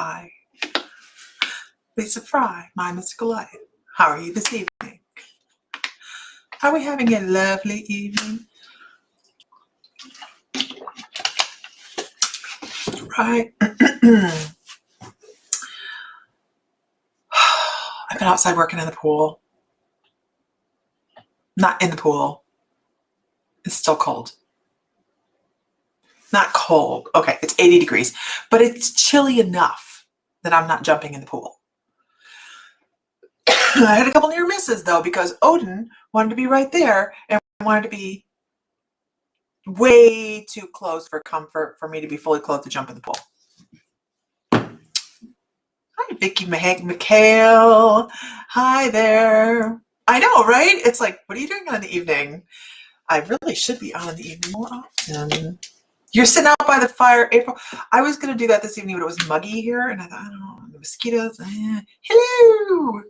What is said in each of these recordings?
Hi. Lisa Fry, my mystical light. How are you this evening? Are we having a lovely evening? Right. I've been outside working in the pool. Not in the pool. It's still cold. Not cold. Okay, it's 80 degrees, but it's chilly enough that I'm not jumping in the pool. I had a couple near misses though, because Odin wanted to be right there and wanted to be way too close for comfort for me to be fully clothed to jump in the pool. Hi, Vicky McHale. Hi there. I know, right? It's like, what are you doing on the evening? I really should be on in the evening more often. You're sitting out by the fire, April. I was going to do that this evening, but it was muggy here, and I thought, I don't know, the mosquitoes. Hello.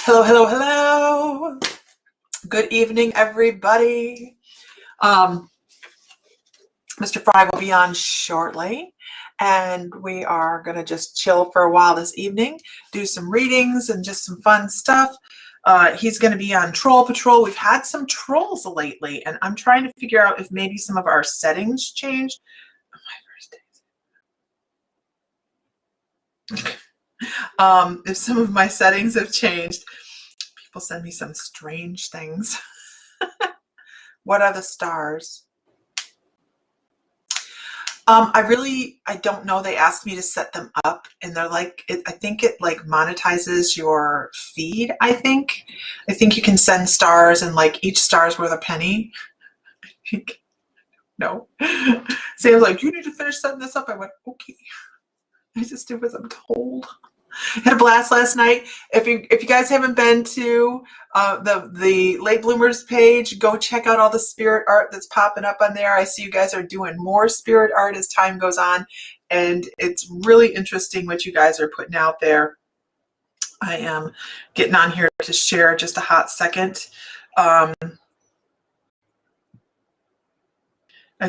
Hello, hello, hello. Good evening, everybody. Mr. Fry will be on shortly, and we are going to just chill for a while this evening, do some readings and just some fun stuff. He's going to be on Troll Patrol. We've had some trolls lately, and I'm trying to figure out if maybe some of our settings changed. If some of my settings have changed. People send me some strange things. What are the stars? I don't know. They asked me to set them up, and they're like, I think it like monetizes your feed. I think you can send stars, and like each star is worth a penny. No. Sam's like, you need to finish setting this up. I went, okay. I just do as I'm told. Had a blast last night. If you guys haven't been to the Late Bloomers page, go check out all the spirit art that's popping up on there. I see you guys are doing more spirit art as time goes on, and it's really interesting what you guys are putting out there. I am getting on here to share just a hot second. I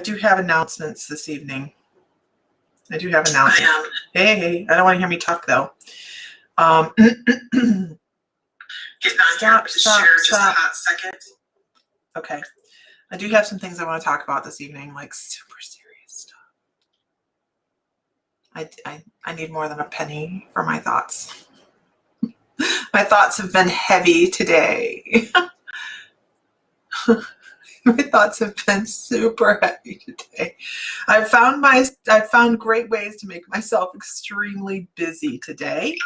do have announcements this evening. I do have announcements. Hey, I don't want to hear me talk though. Getting on here to share just a hot second. Okay. I do have some things I want to talk about this evening, like super serious stuff. I need more than a penny for my thoughts. My thoughts have been heavy today. My thoughts have been super heavy today. I've found great ways to make myself extremely busy today.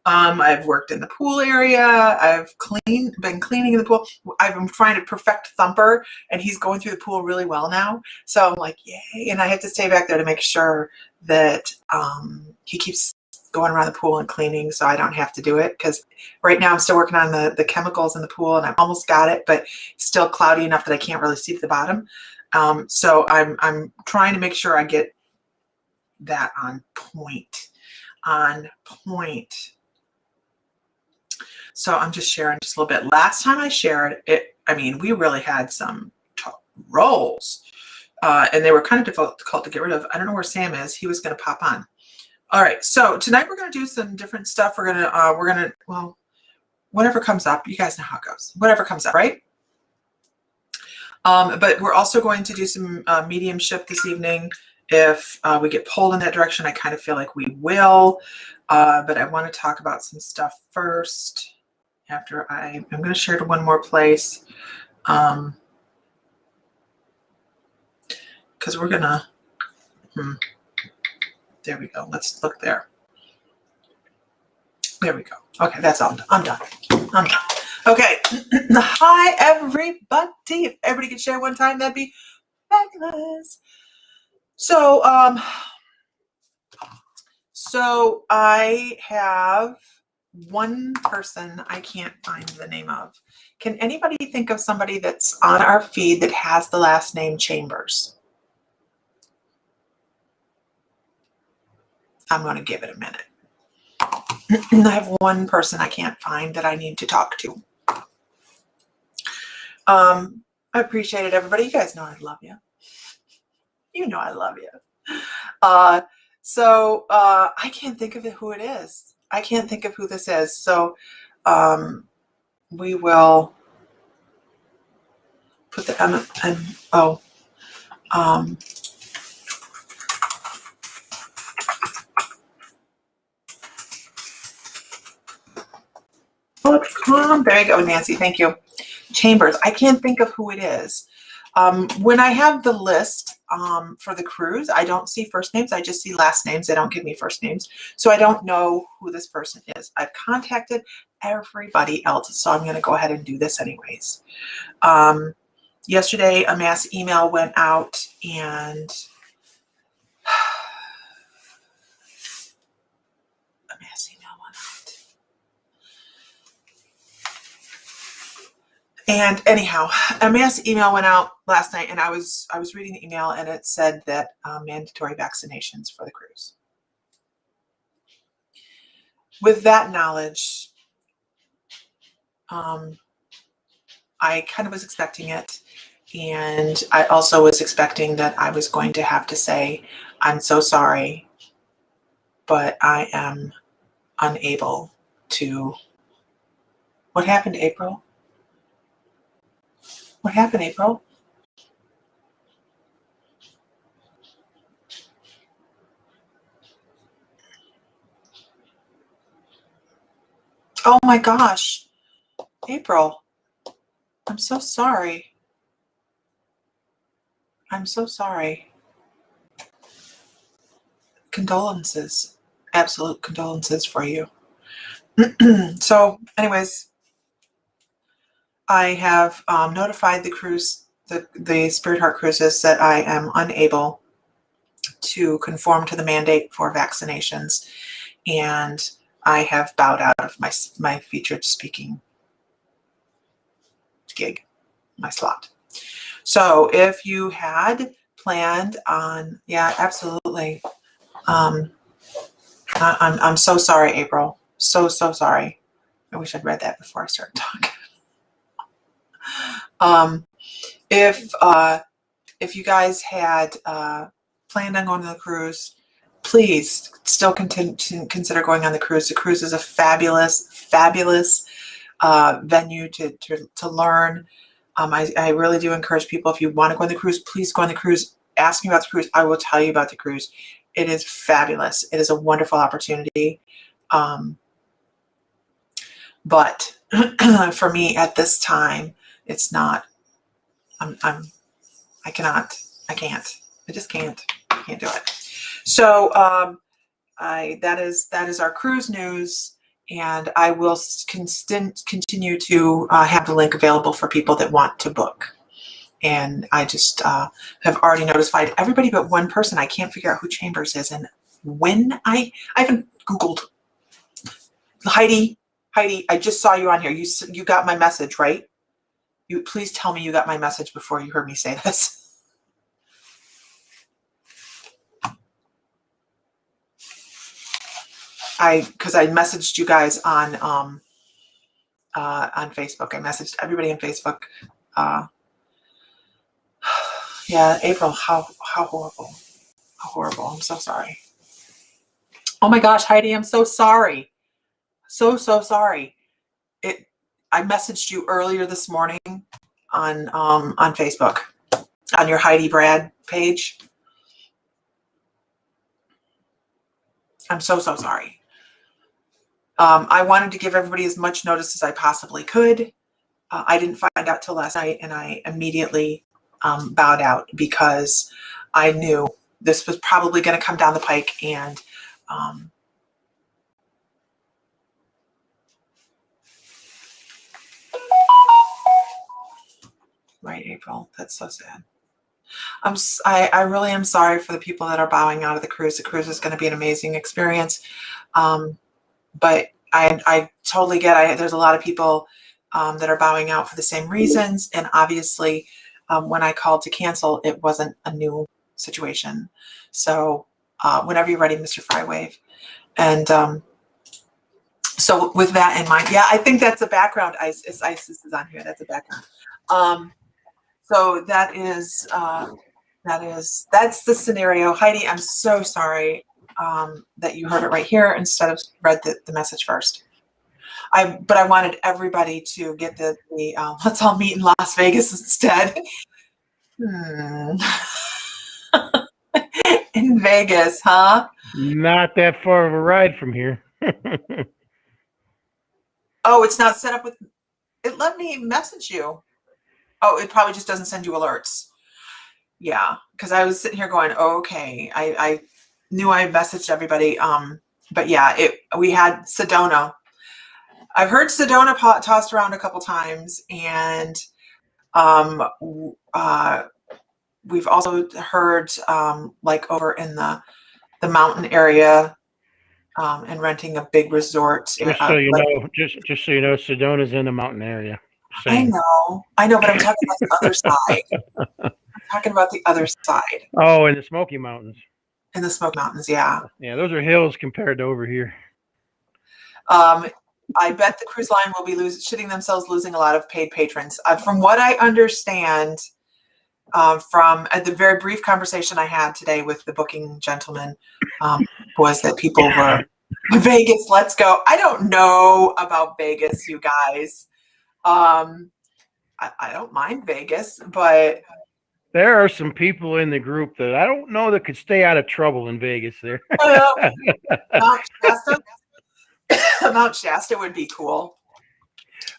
I've worked in the pool area. I've been cleaning in the pool. I've been trying to perfect Thumper, and he's going through the pool really well now. So I'm like, yay. And I have to stay back there to make sure that he keeps going around the pool and cleaning, so I don't have to do it, because right now I'm still working on the chemicals in the pool, and I've almost got it, but it's still cloudy enough that I can't really see to the bottom. So I'm trying to make sure I get that on point. So I'm just sharing just a little bit. Last time I shared it, I mean, we really had some rolls, and they were kind of difficult to get rid of. I don't know where Sam is. He was going to pop on. All right, so tonight we're going to do some different stuff. We're gonna, well, whatever comes up. You guys know how it goes. Whatever comes up, right? But we're also going to do some mediumship this evening. If we get pulled in that direction, I kind of feel like we will. But I want to talk about some stuff first. After I'm going to share to one more place, because we're gonna. There we go. Let's look there. There we go. Okay, that's all. I'm done. Okay. Hi, everybody. If everybody could share one time, that'd be fabulous. So I have one person I can't find the name of. Can anybody think of somebody that's on our feed that has the last name Chambers? I'm going to give it a minute. I have one person I can't find that I need to talk to. I appreciate it, everybody. You guys know I love you. You know I love you. I can't think of who it is. I can't think of who this is. So we will put the there you go, Nancy. Thank you. Chambers. I can't think of who it is. When I have the list for the cruise, I don't see first names. I just see last names. They don't give me first names. So I don't know who this person is. I've contacted everybody else, so I'm going to go ahead and do this anyways. Yesterday, a mass email went out, and And anyhow, a mass email went out last night, and I was reading the email, and it said that mandatory vaccinations for the cruise. With that knowledge, I kind of was expecting it, and I also was expecting that I was going to have to say, I'm so sorry, but I am unable to. What happened, April? What happened, April? Oh my gosh, April, I'm so sorry. I'm so sorry. Condolences, absolute condolences for you. So anyways, I have notified the cruise, the Spirit Heart Cruises, that I am unable to conform to the mandate for vaccinations, and I have bowed out of my featured speaking gig, my slot. So if you had planned on, yeah, absolutely. I'm so sorry, April. So sorry. I wish I'd read that before I started talking. If you guys had planned on going to the cruise, please still consider going on the cruise. The cruise is a fabulous venue to learn. I really do encourage people, if you want to go on the cruise, please go on the cruise. Ask me about the cruise. I will tell you about the cruise. It is fabulous. It is a wonderful opportunity. But for me at this time, it's not. I can't. I just can't. I can't do it. So that is our cruise news, and I will continue to have the link available for people that want to book. And I just have already notified everybody but one person. I can't figure out who Chambers is, and when I haven't Googled. Heidi, I just saw you on here. You got my message, right? You please tell me you got my message before you heard me say this. Because I messaged you guys on Facebook. I messaged everybody on Facebook. Yeah, April, how horrible. How horrible. I'm so sorry. Oh my gosh, Heidi, I'm so sorry. So sorry. I messaged you earlier this morning on Facebook, on your Heidi Brad page. I'm so sorry. I wanted to give everybody as much notice as I possibly could. I didn't find out till last night, and I immediately bowed out because I knew this was probably going to come down the pike, and right, April, that's so sad. I really am sorry for the people that are bowing out of the cruise. The cruise is going to be an amazing experience, but I totally get. There's a lot of people that are bowing out for the same reasons, and obviously, when I called to cancel, it wasn't a new situation. So whenever you're ready, Mr. Frywave, and so with that in mind, yeah, I think that's a background. Isis is on here. That's a background. So that is That's the scenario. Heidi, I'm so sorry that you heard it right here instead of read the message first. But I wanted everybody to get the let's all meet in Las Vegas instead. In Vegas, huh? Not that far of a ride from here. Oh, it's not set up with it. Let me message you. Oh, it probably just doesn't send you alerts. Yeah, because I was sitting here going, oh, okay. I knew I messaged everybody. But yeah, we had Sedona. I've heard Sedona tossed around a couple times, and we've also heard like over in the mountain area and renting a big resort. Just so you know, just so you know, Sedona's in the mountain area. Same. I know, but I'm talking about the other side. I'm talking about the other side. Oh, in the Smoky Mountains. In the Smoky Mountains, yeah. Yeah, those are hills compared to over here. I bet the cruise line will be shitting themselves losing a lot of paid patrons. From what I understand, from the very brief conversation I had today with the booking gentleman, was that people were, Vegas, let's go. I don't know about Vegas, you guys. I don't mind Vegas, but there are some people in the group that I don't know that could stay out of trouble in Vegas there. Mount Shasta would be cool.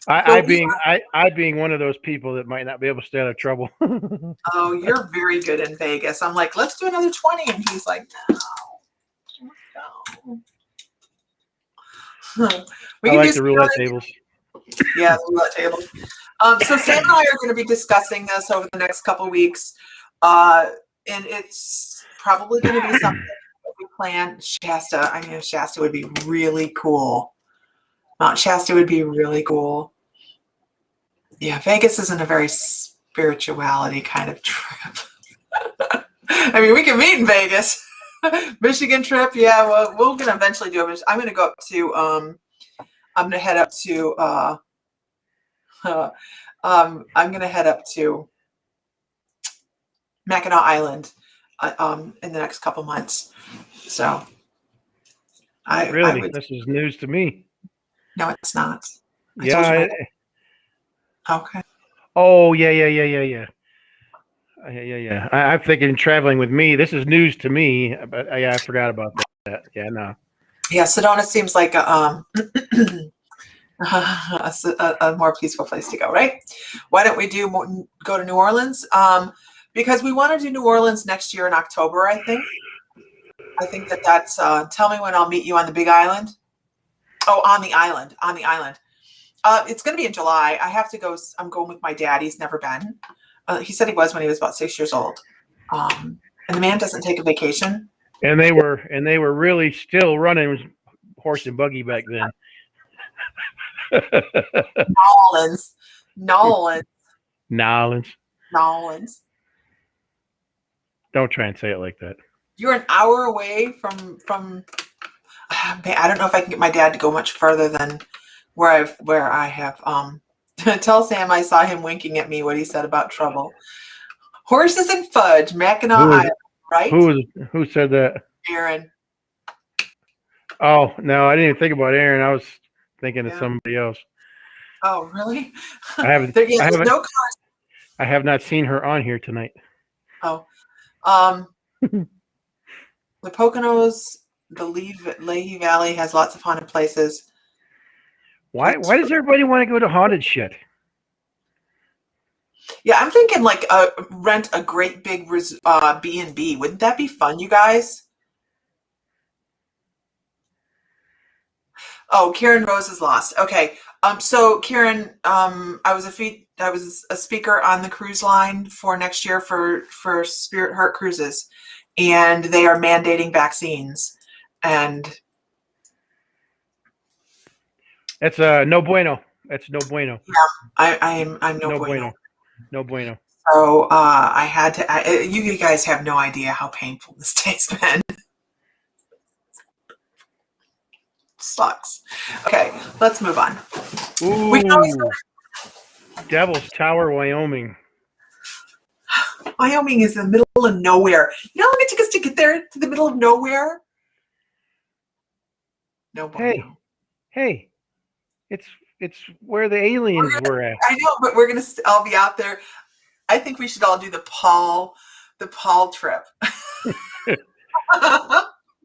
I being one of those people that might not be able to stay out of trouble. Oh, you're very good in Vegas. I'm like, let's do another 20. And he's like, no. We can like the roulette tables. Yeah, the roulette tables. So Sam and I are going to be discussing this over the next couple of weeks. And it's probably going to be something that we plan. Shasta. I mean, Shasta would be really cool. Mount Shasta would be really cool. Yeah, Vegas isn't a very spirituality kind of trip. I mean, we can meet in Vegas. Michigan trip, yeah. Well, we're gonna eventually do it. I'm gonna go up to. I'm gonna head up to. I'm gonna head up to Mackinac Island in the next couple months. So. This is news to me. No, it's not. Yeah. Okay. Oh, yeah. I'm thinking traveling with me. This is news to me, but I forgot about that. Yeah, no. Yeah, Sedona seems like a more peaceful place to go, right? Why don't we go to New Orleans? Because we want to do New Orleans next year in October, I think. I think that's. Tell me when I'll meet you on the Big Island. Oh, on the island. It's going to be in July. I have to go. I'm going with my dad. He's never been. He said he was when he was about 6 years old. And the man doesn't take a vacation. And they were really still running horse and buggy back then. Nolans. Don't try and say it like that. You're an hour away from. I don't know if I can get my dad to go much further than where I have. Tell Sam I saw him winking at me. What he said about trouble. Horses and fudge, Mackinac Island, right? Who said that? Aaron. Oh no, I didn't even think about Aaron. I was thinking of somebody else. Oh really? I haven't. No cars. I have not seen her on here tonight. Oh, the Poconos, the Lehigh Valley has lots of haunted places. Why does everybody want to go to haunted shit? Yeah, I'm thinking like rent a great big B&B. Wouldn't that be fun, you guys? Oh, Karen Rose is lost. Okay. So Karen, I was a speaker on the cruise line for next year for Spirit Heart Cruises, and they are mandating vaccines, and it's no bueno. That's no bueno. Yeah, I'm no bueno. No bueno. So I had to. You guys have no idea how painful this day's been. Sucks. Okay, let's move on. Ooh, Devil's Tower, Wyoming. Wyoming is in the middle of nowhere. You know how long it took us to get there to the middle of nowhere? No bueno. Hey, it's where the aliens were at. I know, but we're gonna all be out there. I think we should all do the Paul trip.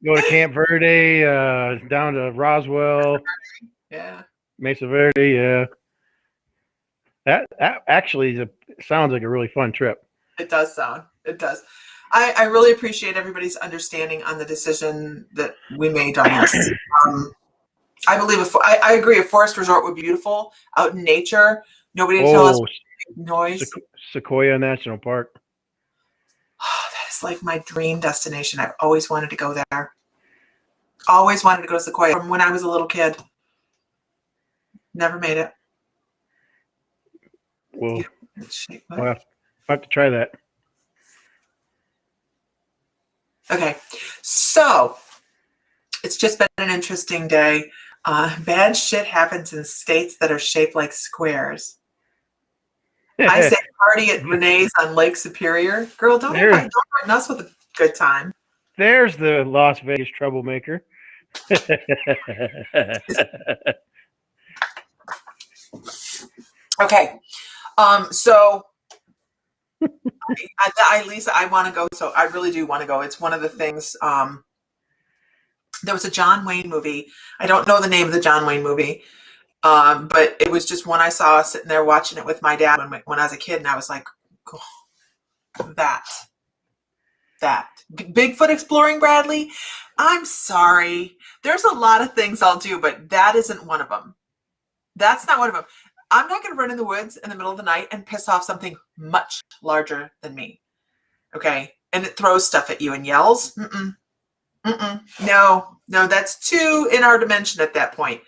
Go to Camp Verde, down to Roswell. Yeah. Mesa Verde, yeah. That actually sounds like a really fun trip. It does sound. It does. I really appreciate everybody's understanding on the decision that we made on this. I believe I agree. A forest resort would be beautiful out in nature. Nobody to tell us noise. Sequoia National Park. Oh, that is like my dream destination. I've always wanted to go there. Always wanted to go to Sequoia from when I was a little kid. Never made it. Well, I'll have to try that. Okay, so it's just been an interesting day. Bad shit happens in states that are shaped like squares. I say party at Renee's on Lake Superior. Girl, don't threaten us with a good time. There's the Las Vegas troublemaker. Okay, so Lisa, I want to go. So I really do want to go. It's one of the things. There was a John Wayne movie. I don't know the name of the John Wayne movie, but it was just one I saw sitting there watching it with my dad when I was a kid, and I was like, oh, that Bigfoot exploring, Bradley. I'm sorry. There's a lot of things I'll do, but that isn't one of them. That's not one of them. I'm not going to run in the woods in the middle of the night and piss off something much larger than me. Okay. And it throws stuff at you and yells. No, that's too in our dimension at that point.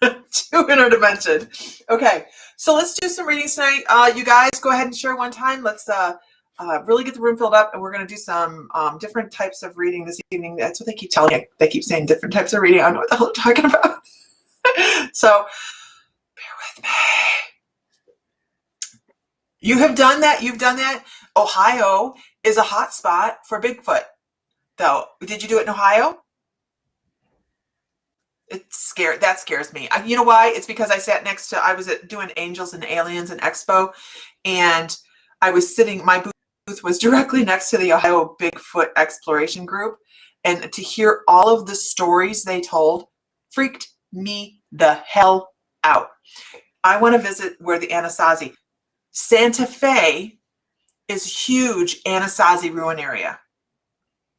Too in our dimension. Okay. So let's do some readings tonight. You guys go ahead and share one time. Let's really get the room filled up, and we're going to do some different types of reading this evening. That's what they keep telling me. They keep saying different types of reading. I don't know what the hell they're talking about. So bear with me. You have done that. You've done that. Ohio is a hot spot for Bigfoot, though. Did you do it in Ohio? That scares me. You know why? It's because I was doing Angels and Aliens and Expo, and I was sitting, my booth was directly next to the Ohio Bigfoot Exploration Group, and to hear all of the stories they told freaked me the hell out. I want to visit where the Anasazi. Santa Fe is huge Anasazi ruin area.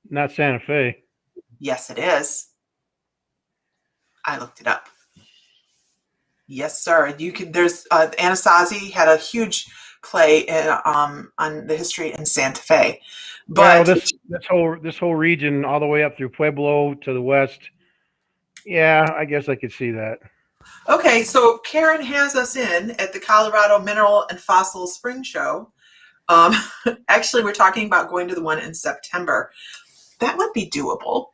Not Santa Fe. Yes, it is. I looked it up. Yes, sir. You can. There's Anasazi had a huge play on the history in Santa Fe, but this whole region, all the way up through Pueblo to the west. Yeah, I guess I could see that. Okay, so Karen has us in at the Colorado Mineral and Fossil Spring Show. Actually, we're talking about going to the one in September. That would be doable.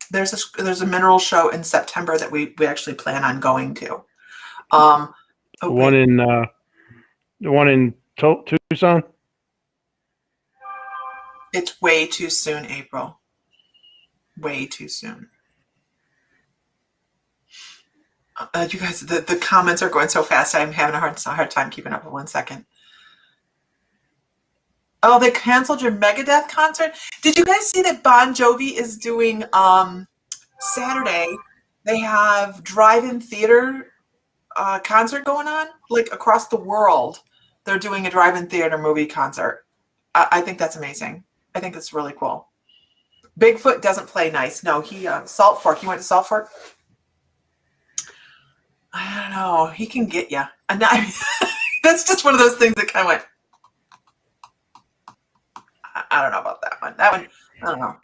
There's a mineral show in September that we actually plan on going to. The one in Tucson. It's way too soon, April. Way too soon. You guys, the comments are going so fast. I'm having a hard time keeping up with 1 second. Oh, they canceled your Megadeth concert? Did you guys see that Bon Jovi is doing Saturday? They have drive-in theater concert going on, like across the world. They're doing a drive-in theater movie concert. I think that's amazing. I think that's really cool. Bigfoot doesn't play nice. No, he Salt Fork. You went to Salt Fork? I don't know. He can get you. That's just one of those things that kind of went. I don't know about that one. That one, I don't know.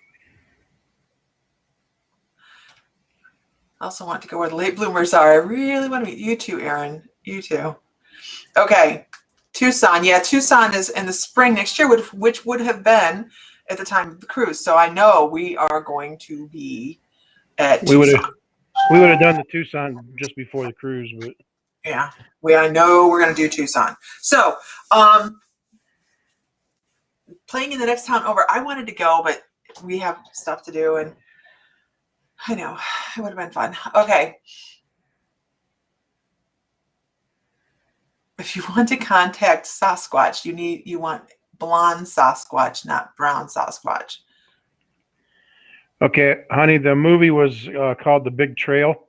I also want to go where the late bloomers are. I really want to meet you too, Aaron. You too. Okay. Tucson. Yeah, Tucson is in the spring next year, which would have been at the time of the cruise. So I know we are going to be at Tucson. We would have done the Tucson just before the cruise, but Yeah. I know we're going to do Tucson. So, playing in the next town over. I wanted to go, but we have stuff to do, and I know it would have been fun. Okay. If you want to contact Sasquatch, you want blonde Sasquatch, not brown Sasquatch. Okay, honey, the movie was called The Big Trail.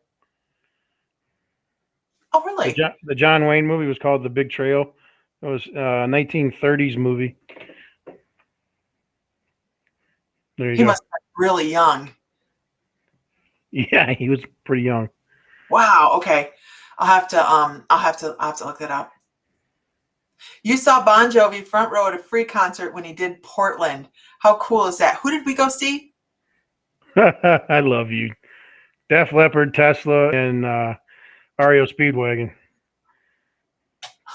Oh, really? The John Wayne movie was called The Big Trail. It was a 1930s movie. There you He go. must have been really young. Yeah, he was pretty young. Wow. Okay. I'll have to look that up. You saw Bon Jovi front row at a free concert when he did Portland. How cool is that? Who did we go see? I love you. Def Leppard, Tesla, and REO Speedwagon.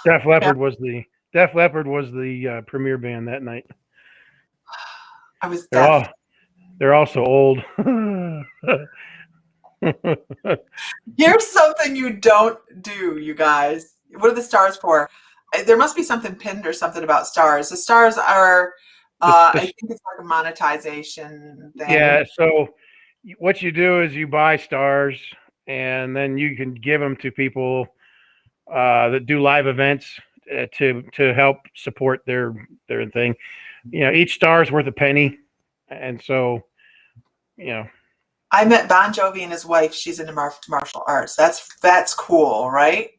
Def Leppard was the premier band that night. I was deaf. They're also old. Here's something you don't do, you guys. What are the stars for? There must be something pinned or something about stars. The stars are, I think it's like a monetization thing. Yeah, so what you do is you buy stars, and then you can give them to people that do live events to help support their thing. You know, each star is worth a penny, and so, you know. I met Bon Jovi and his wife. She's into martial arts. That's cool, right?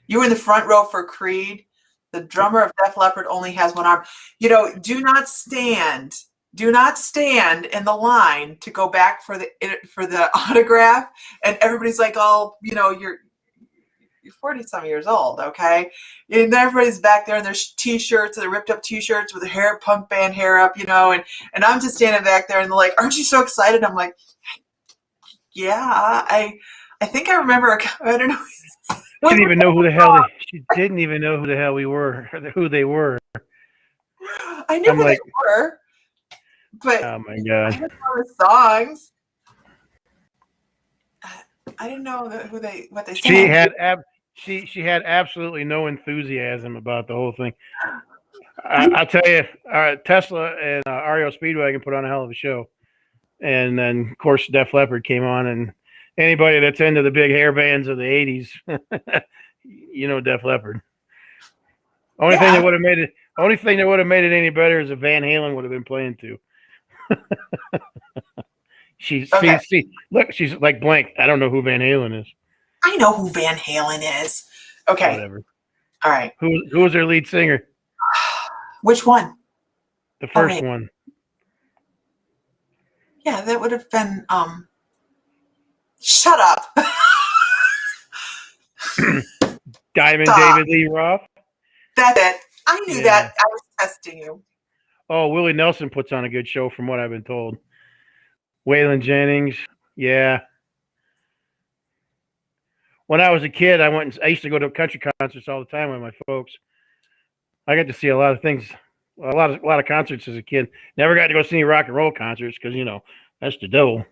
You were in the front row for Creed. The drummer of Def Leppard only has one arm. You know, do not stand in the line to go back for the autograph. And everybody's like, oh, you know, you're 40-some years old, okay? And everybody's back there in their t-shirts, and their ripped up t-shirts with their punk band hair up, you know, and I'm just standing back there, and they're like, aren't you so excited? I'm like, yeah, I think I remember. I don't know. She didn't even know who the hell we were, who they were. I knew who they were, but oh my god, I didn't know the songs. I didn't know what they sang. She had absolutely no enthusiasm about the whole thing. I'll tell you, Tesla and REO Speedwagon put on a hell of a show, and then of course Def Leppard came on, and anybody that's into the big hair bands of the '80s, you know Def Leppard. Only thing that would have made it any better is if Van Halen would have been playing too. Look, she's like blank. I don't know who Van Halen is. I know who Van Halen is. Okay. Whatever. All right. Who was their lead singer? Which one? The first one. Yeah, that would have been shut up. Diamond David Lee Roth. That's it. I knew that. I was testing you. Oh, Willie Nelson puts on a good show from what I've been told. Waylon Jennings. Yeah. When I was a kid, I used to go to country concerts all the time with my folks. I got to see a lot of things, a lot of concerts as a kid. Never got to go see any rock and roll concerts because, you know, that's the devil.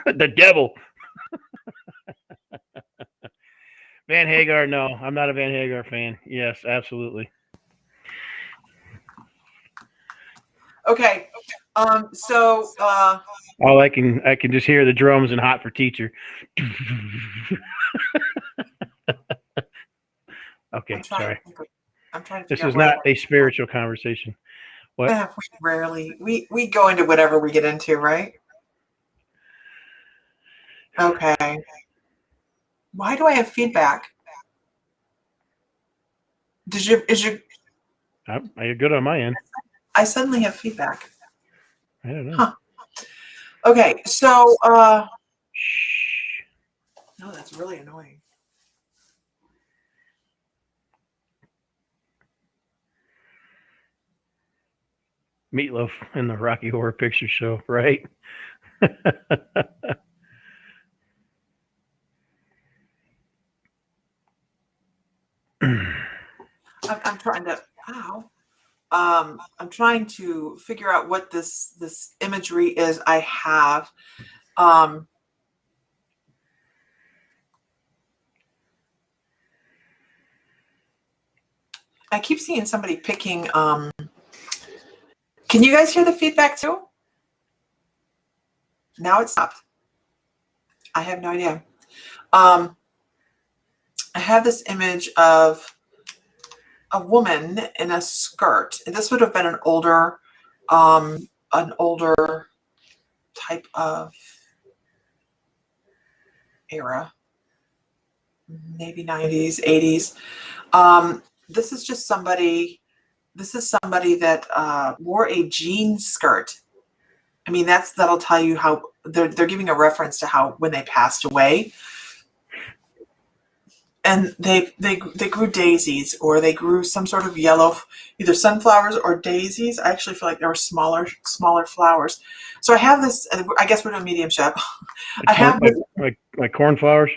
The devil. Van Hagar, no. I'm not a Van Hagar fan. Yes, absolutely. Okay. So all I can just hear the drums and Hot for Teacher. Okay, sorry. I'm trying to. This is not a spiritual conversation. What? We go into whatever we get into, right? Okay. Why do I have feedback? Is your? Are you good on my end? I suddenly have feedback. I don't know. Huh. Okay, so no, that's really annoying. Meatloaf in the Rocky Horror Picture Show, right? I'm trying to. Ow. I'm trying to figure out what this imagery is I have. I keep seeing somebody picking. Can you guys hear the feedback too? Now it stopped. I have no idea. I have this image of a woman in a skirt. This would have been an older type of era, maybe 90s, 80s. This is just somebody. This is somebody that wore a jean skirt. I mean, that'll tell you how they're giving a reference to how when they passed away. And they grew daisies, or they grew some sort of yellow, either sunflowers or daisies. I actually feel like there were smaller flowers. So I have this. I guess we're doing mediumship. I have this, like cornflowers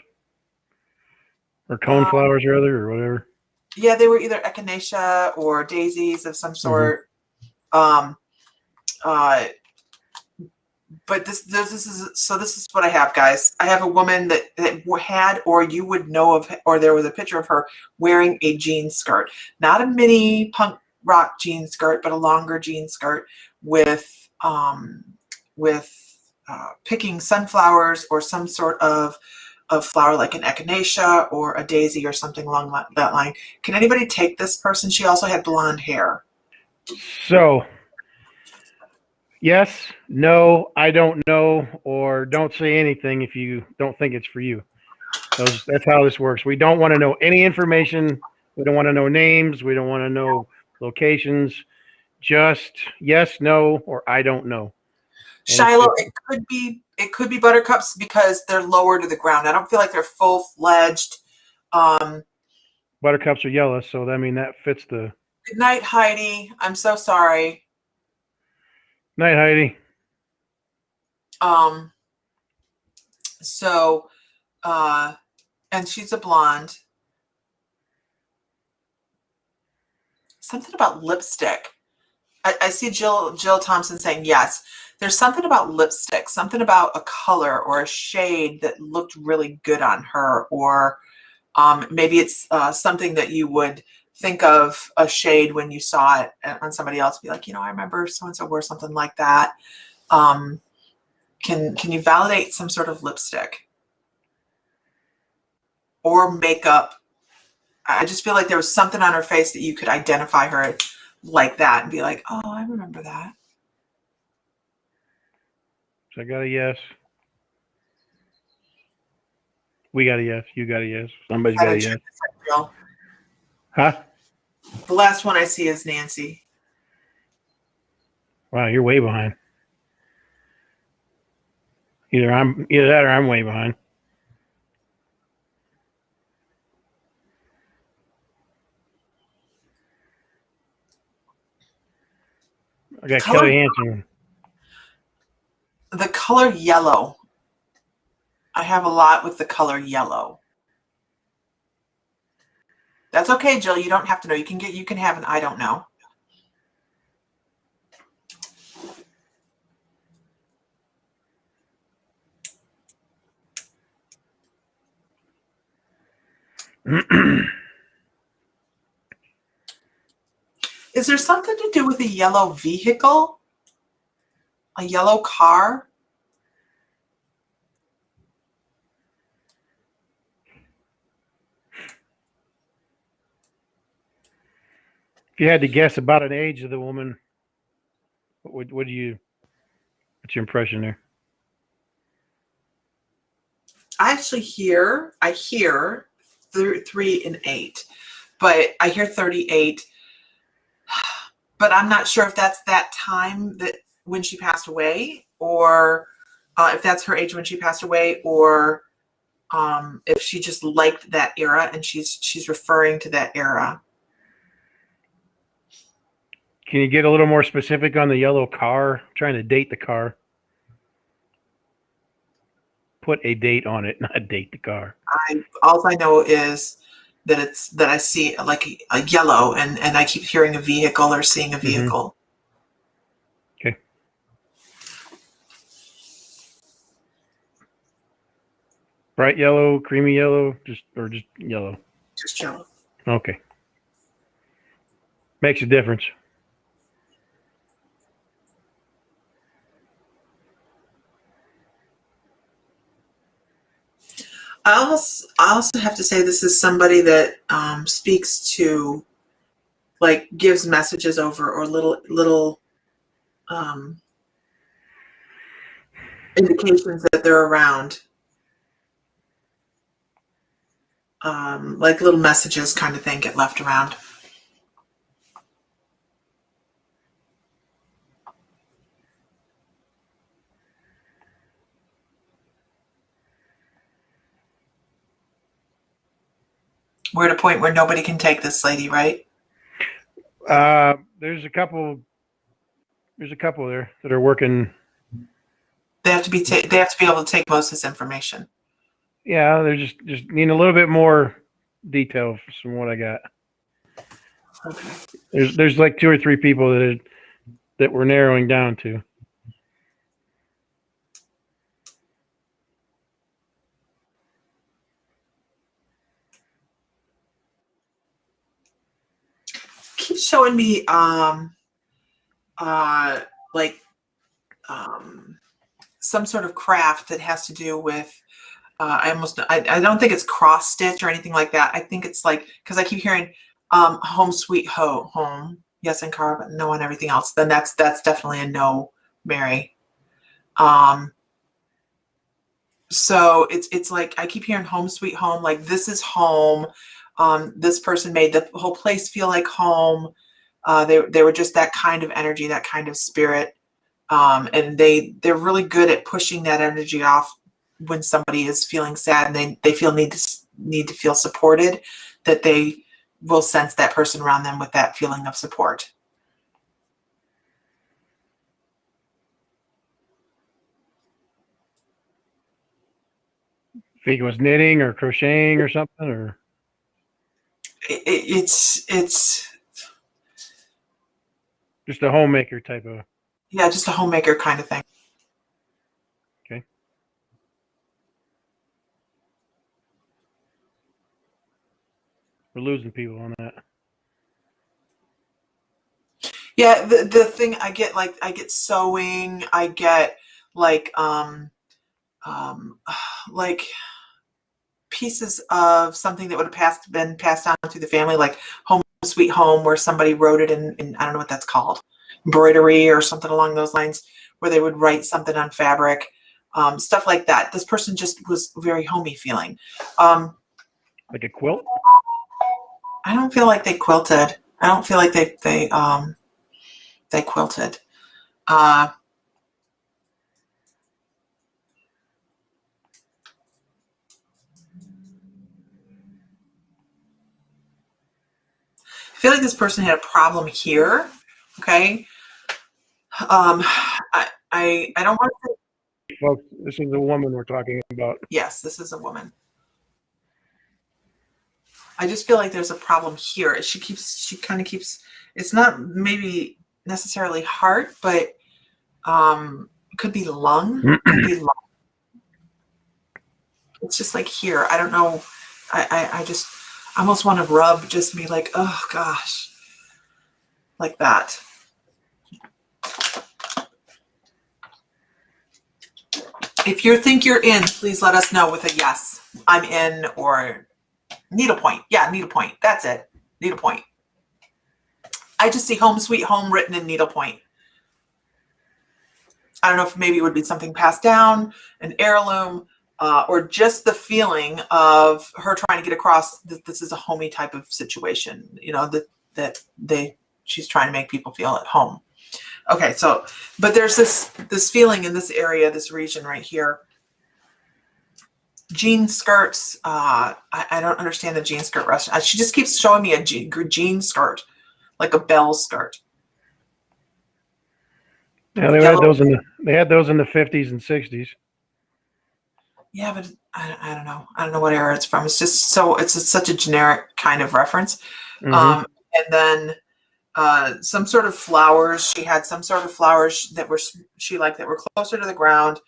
or coneflowers, or whatever. Yeah, they were either echinacea or daisies of some sort. Mm-hmm. But this is what I have, guys. I have a woman that had, or you would know of, or there was a picture of her wearing a jean skirt, not a mini punk rock jean skirt, but a longer jean skirt with picking sunflowers or some sort of flower, like an echinacea or a daisy or something along that line. Can anybody take this person? She also had blonde hair. So, yes, no, I don't know, or don't say anything if you don't think it's for you. That's how this works. We don't want to know any information. We don't want to know names. We don't want to know locations. Just yes, no, or I don't know. Shiloh, it could be buttercups because they're lower to the ground. I don't feel like they're full-fledged. Buttercups are yellow, so that fits the. Good night, Heidi. I'm so sorry. Night, Heidi. So, and she's a blonde. Something about lipstick. I see Jill Thompson saying yes. There's something about lipstick, something about a color or a shade that looked really good on her, or maybe it's something that you would think of a shade when you saw it on somebody else. Be like, I remember so-and-so wore something like that. Can you validate some sort of lipstick or makeup? I just feel like there was something on her face that you could identify her like that and be like, oh, I remember that. So I got a yes. We got a yes. You got a yes. Somebody's got a yes. Huh? The last one I see is Nancy. Wow, you're way behind. Either that or I'm way behind. I got Kelly Hansen. The color yellow. I have a lot with the color yellow. That's okay, Jill. You don't have to know. You can have an I don't know. Is there something to do with a yellow vehicle? A yellow car? If you had to guess about an age of the woman, what's your impression there? I hear 3 and 8, but I hear 38. But I'm not sure if that's that time that when she passed away, or if that's her age when she passed away, or if she just liked that era and she's referring to that era. Can you get a little more specific on the yellow car? I'm trying to date the car. Put a date on it, not date the car. All I know is that I see like a yellow, and I keep hearing a vehicle or seeing a vehicle. Mm-hmm. Okay. Bright yellow, creamy yellow, just yellow. Just yellow. Okay. Makes a difference. I also have to say this is somebody that speaks to, like, gives messages over, or little indications that they're around, like little messages kind of thing get left around. We're at a point where nobody can take this lady, right? There's a couple there that are working. They have to be able to take most of this information. Yeah, they're just need a little bit more detail from what I got. Okay. There's like 2 or 3 people that we're narrowing down to. Keep showing me some sort of craft that has to do with I don't think it's cross stitch or anything like that. I think it's like, because I keep hearing home sweet home, yes, and car, but no on everything else. Then that's definitely a no, Mary. So it's like I keep hearing home sweet home, like this is home. This person made the whole place feel like home. They were just that kind of energy, that kind of spirit. And they're really good at pushing that energy off when somebody is feeling sad and they feel need to feel supported, that they will sense that person around them with that feeling of support. I think it was knitting or crocheting or something, or It's just a homemaker type of. Yeah, just a homemaker kind of thing. Okay. We're losing people on that. Yeah, the thing I get sewing, I get like like pieces of something that would have been passed down through the family, like home sweet home, where somebody wrote it in I don't know what that's called, embroidery or something along those lines, where they would write something on fabric, stuff like that. This person just was very homey feeling. Like a quilt? I don't feel like they quilted. I don't feel like they quilted. I feel like this person had a problem here. Okay. I don't want to say. Folks, this is a woman we're talking about. Yes, this is a woman. I just feel like there's a problem here. She kind of keeps, it's not maybe necessarily heart, but it could be lung. Could be lung. It's just like here. I don't know. I just almost want to rub, just be like, oh gosh, like that. If you think you're in, please let us know with a yes, I'm in, or needlepoint. Yeah, needlepoint. That's it. Needlepoint. I just see home sweet home written in needlepoint. I don't know if maybe it would be something passed down, an heirloom, or just the feeling of her trying to get across that this is a homey type of situation, you know, that she's trying to make people feel at home. Okay, so, but there's this feeling in this area, this region right here. Jean skirts. I don't understand the jean skirt restaurant. She just keeps showing me a jean skirt, like a bell skirt. Yeah, they had those in the 50s and 60s. Yeah, but I don't know. I don't know what era it's from. It's just it's such a generic kind of reference. Mm-hmm. And then some sort of flowers. She had some sort of flowers that were that were closer to the ground.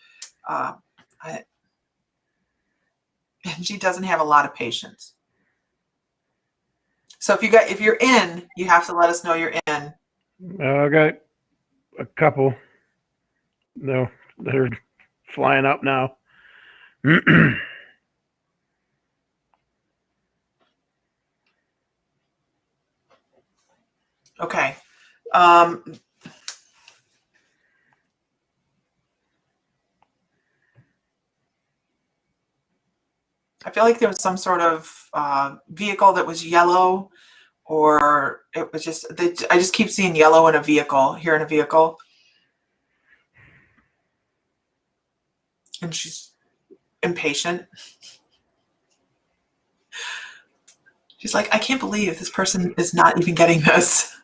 And she doesn't have a lot of patience. So if you're in, you have to let us know you're in. I got a couple. No, they're flying up now. Okay. I feel like there was some sort of vehicle that was yellow, or it was just, I just keep seeing yellow in a vehicle, here in a vehicle. And she's impatient. She's like, I can't believe this person is not even getting this.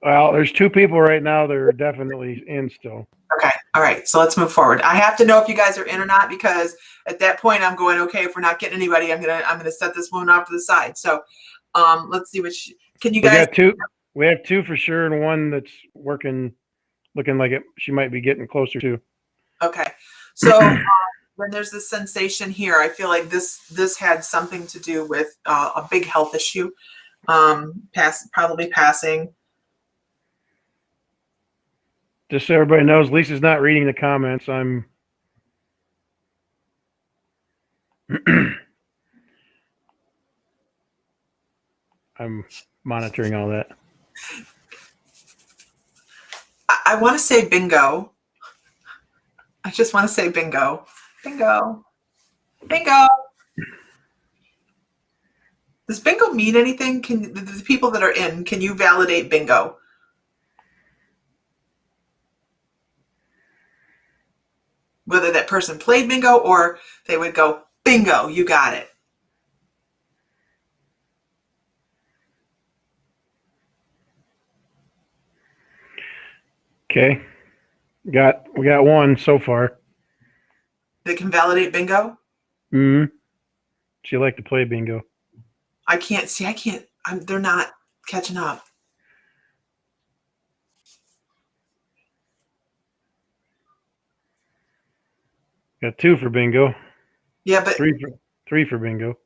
Well, there's 2 people right now that are definitely in still. Okay. All right. So let's move forward. I have to know if you guys are in or not, because at that point I'm going, okay, if we're not getting anybody, I'm gonna set this woman off to the side. So let's see which can you guys we have 2 for sure, and one that's working, looking like she might be getting closer to. Okay. So when there's this sensation here, I feel like this had something to do with a big health issue. Probably passing. Just so everybody knows, Lisa's not reading the comments. I'm monitoring all that. I want to say bingo. I just want to say bingo. Bingo. Bingo. Does bingo mean anything? Can the people that are in, can you validate bingo? Whether that person played bingo or they would go, bingo, you got it. Okay. We got 1 so far. They can validate bingo? She liked to play bingo. I can't. They're not catching up. Got 2 for bingo. Yeah, but 3 for bingo.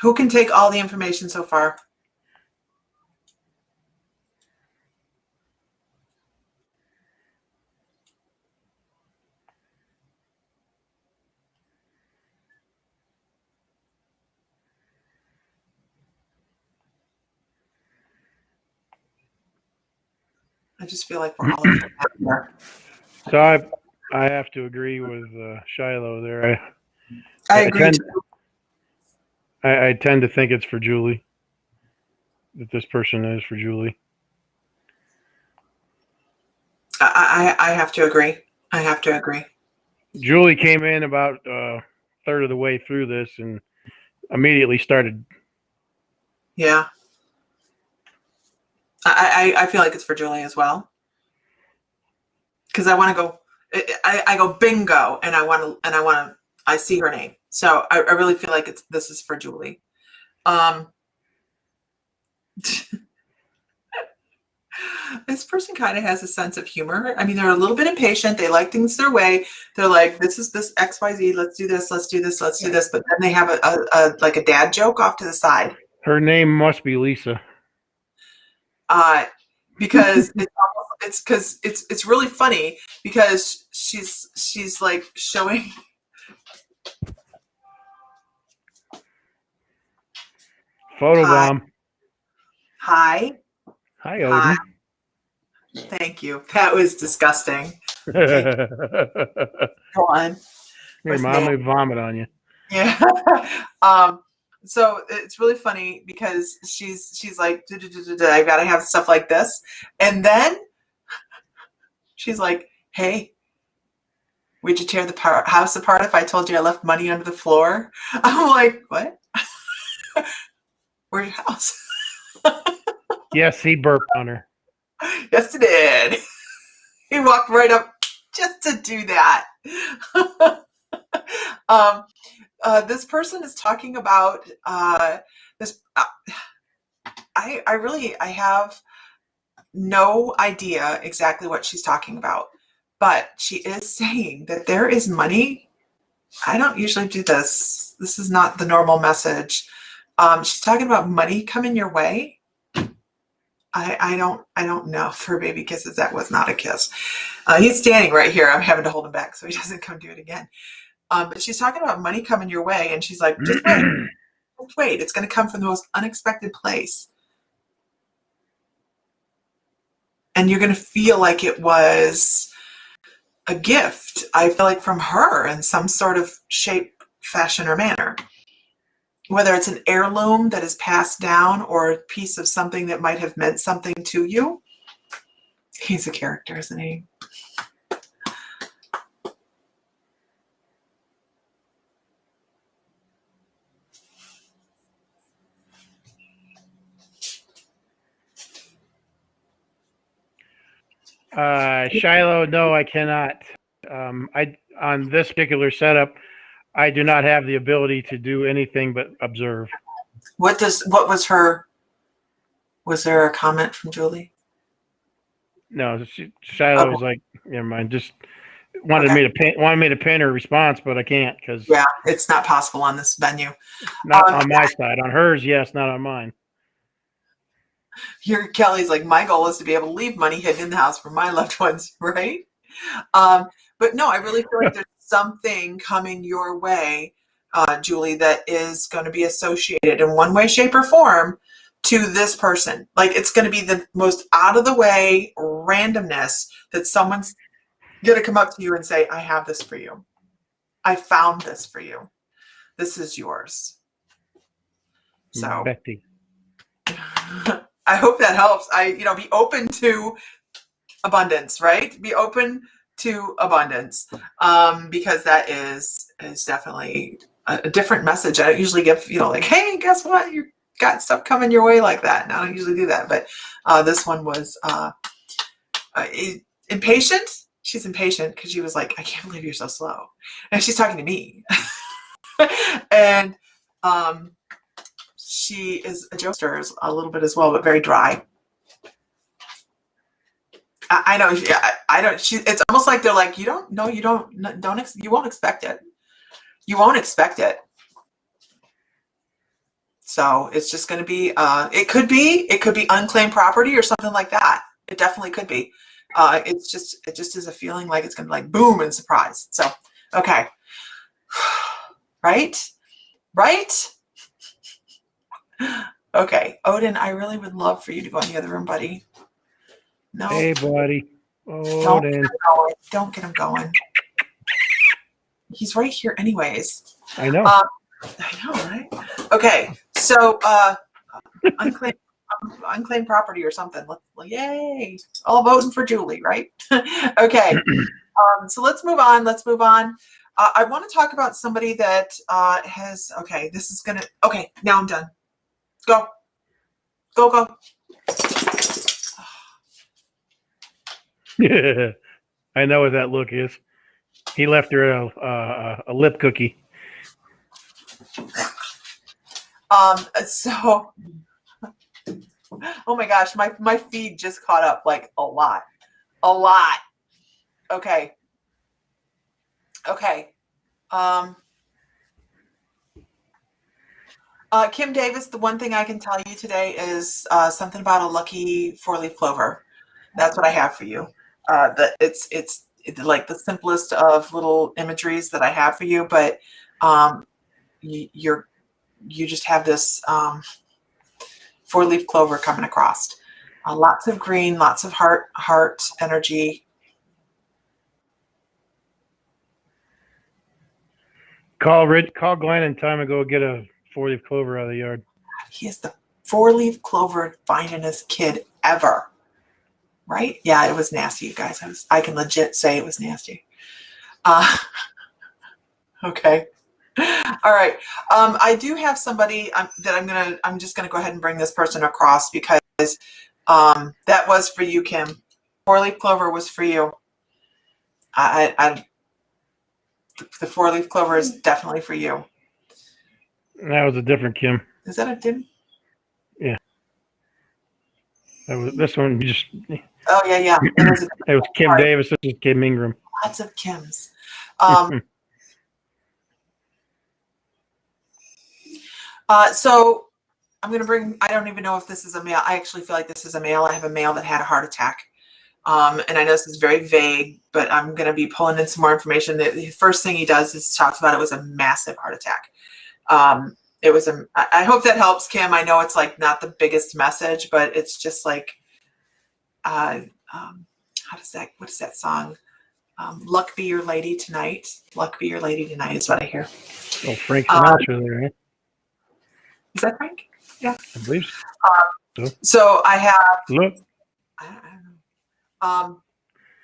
Who can take all the information so far? I just feel like we're all here. So I have to agree with Shiloh there. I agree. I tend to think it's for Julie. That this person is for Julie. I have to agree. I have to agree. Julie came in about a third of the way through this and immediately started. Yeah. I feel like it's for Julie as well. Because I want to go, I go bingo, and I see her name. So I really feel like this is for Julie. This person kind of has a sense of humor. I mean, they're a little bit impatient. They like things their way. They're like, this is this XYZ. Let's do this. Let's do this. Let's do this. But then they have a like a dad joke off to the side. Her name must be Lisa. Because it's really funny because she's like showing. Photobomb. Hi, Odin. Hi. Thank you. That was disgusting. Okay. Go on. Your mom may vomit on you. Yeah. So it's really funny because she's like, I gotta have stuff like this, and then she's like, hey, would you tear the house apart if I told you I left money under the floor? I'm like, what? Where's your house? Yes, he burped on her. Yes, it did. He walked right up just to do that. This person is talking about this. I have no idea exactly what she's talking about, but she is saying that there is money I don't usually do this. This is not the normal message. She's talking about money coming your way. I don't know for baby kisses. That was not a kiss. He's standing right here. I'm having to hold him back so he doesn't come do it again. But she's talking about money coming your way, and she's like, just wait. Just wait. It's going to come from the most unexpected place. And you're going to feel like it was a gift, I feel like, from her in some sort of shape, fashion, or manner. Whether it's an heirloom that is passed down or a piece of something that might have meant something to you. He's a character, isn't he? Shiloh, no, I cannot. On this particular setup, I do not have the ability to do anything but observe. What was her? Was there a comment from Julie? No, Shiloh was like, never mind. Just wanted me to pin her response, but I can't because it's not possible on this venue. Not on my side. On hers, yes, not on mine. Here, Kelly's like, my goal is to be able to leave money hidden in the house for my loved ones, right? But no, I really feel like there's something coming your way, Julie, that is going to be associated in one way, shape, or form to this person. Like, it's going to be the most out of the way randomness that someone's going to come up to you and say, I have this for you. I found this for you. This is yours. So Betty. I hope that helps. Be open to abundance, right? Be open to abundance, because that is definitely a different message. I don't usually give, like, hey, guess what? You got stuff coming your way like that. And I don't usually do that, but this one was impatient. She's impatient because she was like, I can't believe you're so slow. And she's talking to me. And she is a jokester a little bit as well, but very dry. I know. I don't. It's almost like they're like, you won't expect it. You won't expect it. So it's just going to be. It could be unclaimed property or something like that. It definitely could be. It just is a feeling like it's going to be like boom and surprise. So okay, right. Okay, Odin, I really would love for you to go in the other room, buddy. No. Hey, buddy. Odin. Don't get him going. He's right here anyways. I know. I know, right? Okay, so unclaimed property or something. Yay. All voting for Julie, right? Okay. So let's move on. I want to talk about somebody that has, now I'm done. Go. Yeah, I know what that look is. He left her a lip cookie. So, oh my gosh, my feed just caught up like a lot. Okay. Kim Davis, the one thing I can tell you today is something about a lucky 4-leaf clover. That's what I have for you. It's like the simplest of little imageries that I have for you, but you just have this 4-leaf clover coming across. Lots of green, lots of heart energy. Call Glenn in time to go get a 4-leaf clover out of the yard. He is the 4-leaf clover finest kid ever. Right? Yeah, it was nasty, you guys. I can legit say it was nasty. Okay. All right. I do have somebody that I'm just gonna go ahead and bring this person across because that was for you, Kim. 4-leaf clover was for you. The 4-leaf clover is definitely for you. That was a different Kim. Is that a dim? Yeah. This one just. Oh yeah. It was Kim Davis. This is Kim Ingram. Lots of Kims. So I'm going to bring, I don't even know if this is a male. I actually feel like this is a male. I have a male that had a heart attack. And I know this is very vague, but I'm going to be pulling in some more information. The first thing he does is talks about it was a massive heart attack. It was I hope that helps, Kim. I know it's like not the biggest message, but it's just like, what is that song? Luck be your lady tonight. Luck be your lady tonight is what I hear. Oh, Frank Sinatra there, right? Is that Frank? Yeah. I believe so. So I have, Look. I don't know.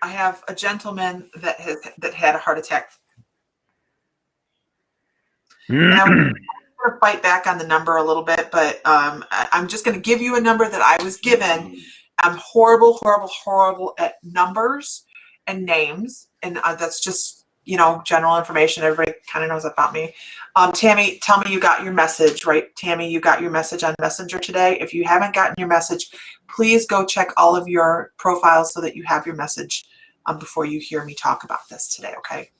I have a gentleman that had a heart attack. And I was going to fight back on the number a little bit, but I'm just going to give you a number that I was given. I'm horrible, horrible, horrible at numbers and names, and that's just, you know, general information. Everybody kind of knows about me. Tammy, tell me you got your message, right? Tammy, you got your message on Messenger today. If you haven't gotten your message, please go check all of your profiles so that you have your message before you hear me talk about this today, okay?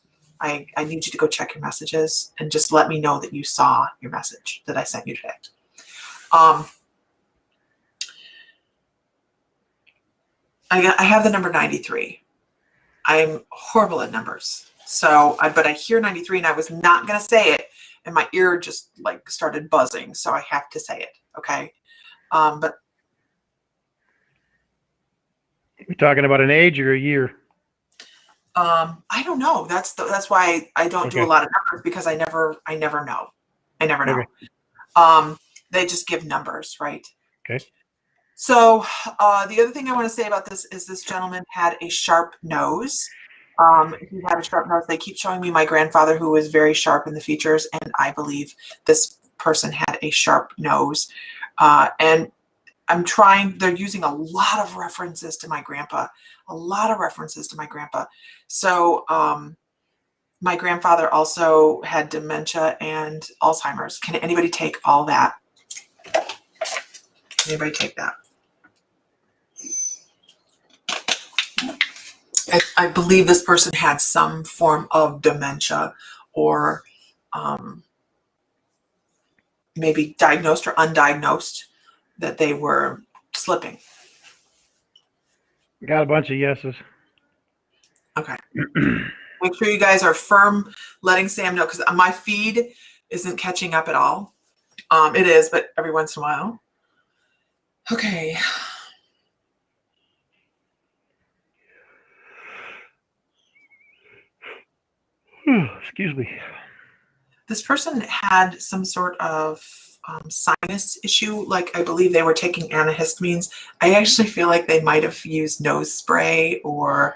I need you to go check your messages and just let me know that you saw your message that I sent you today. I have the number 93. I'm horrible at numbers. So, but I hear 93 and I was not going to say it. And my ear just like started buzzing. So I have to say it. Okay. But We're talking about an age or a year? I don't know. That's why I don't do a lot of numbers, because I never know. I never know. Okay. They just give numbers, right? Okay. So the other thing I want to say about this is this gentleman had a sharp nose. He had a sharp nose. They keep showing me my grandfather, who was very sharp in the features, and I believe this person had a sharp nose. And I'm trying, they're using a lot of references to my grandpa, So my grandfather also had dementia and Alzheimer's. Can anybody take all that? Anybody take that? I believe this person had some form of dementia, or maybe diagnosed or undiagnosed, that they were slipping. Got a bunch of yeses. Okay. Make sure you guys are firm letting Sam know, because my feed isn't catching up at all. It is, but every once in a while. Okay. Excuse me. This person had some sort of sinus issue. Like, I believe they were taking antihistamines. I actually feel like they might have used nose spray or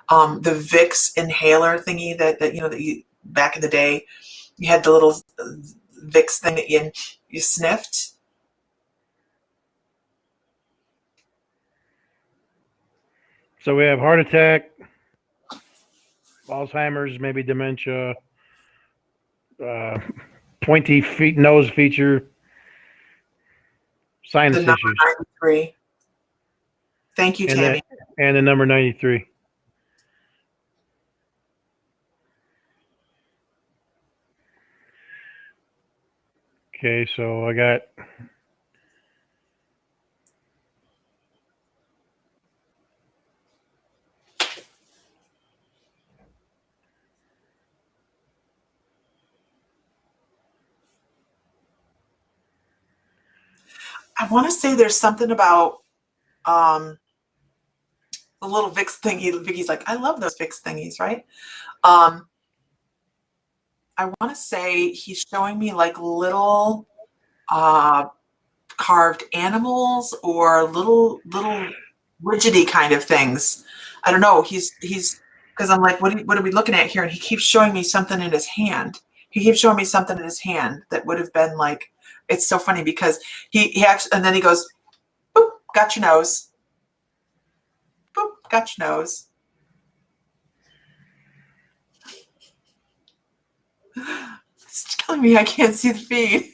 the Vicks inhaler thingy that you know, that you, back in the day, you had the little Vicks thing that you sniffed. So we have heart attack, Alzheimer's, maybe dementia, pointy nose feature, sinus The number issues. 93. Thank you, Tammy. And the number 93. Okay, so I got I want to say there's something about the little Vicks thingy. Vicky's like, I love those Vicks thingies, right? I want to say he's showing me like little carved animals or little rigidy kind of things. I don't know. He's because I'm like, what are we looking at here? And he keeps showing me something in his hand. He keeps showing me something in his hand that would have been like, it's so funny because he actually, and then he goes, boop, got your nose. Boop, got your nose. It's telling me I can't see the feed.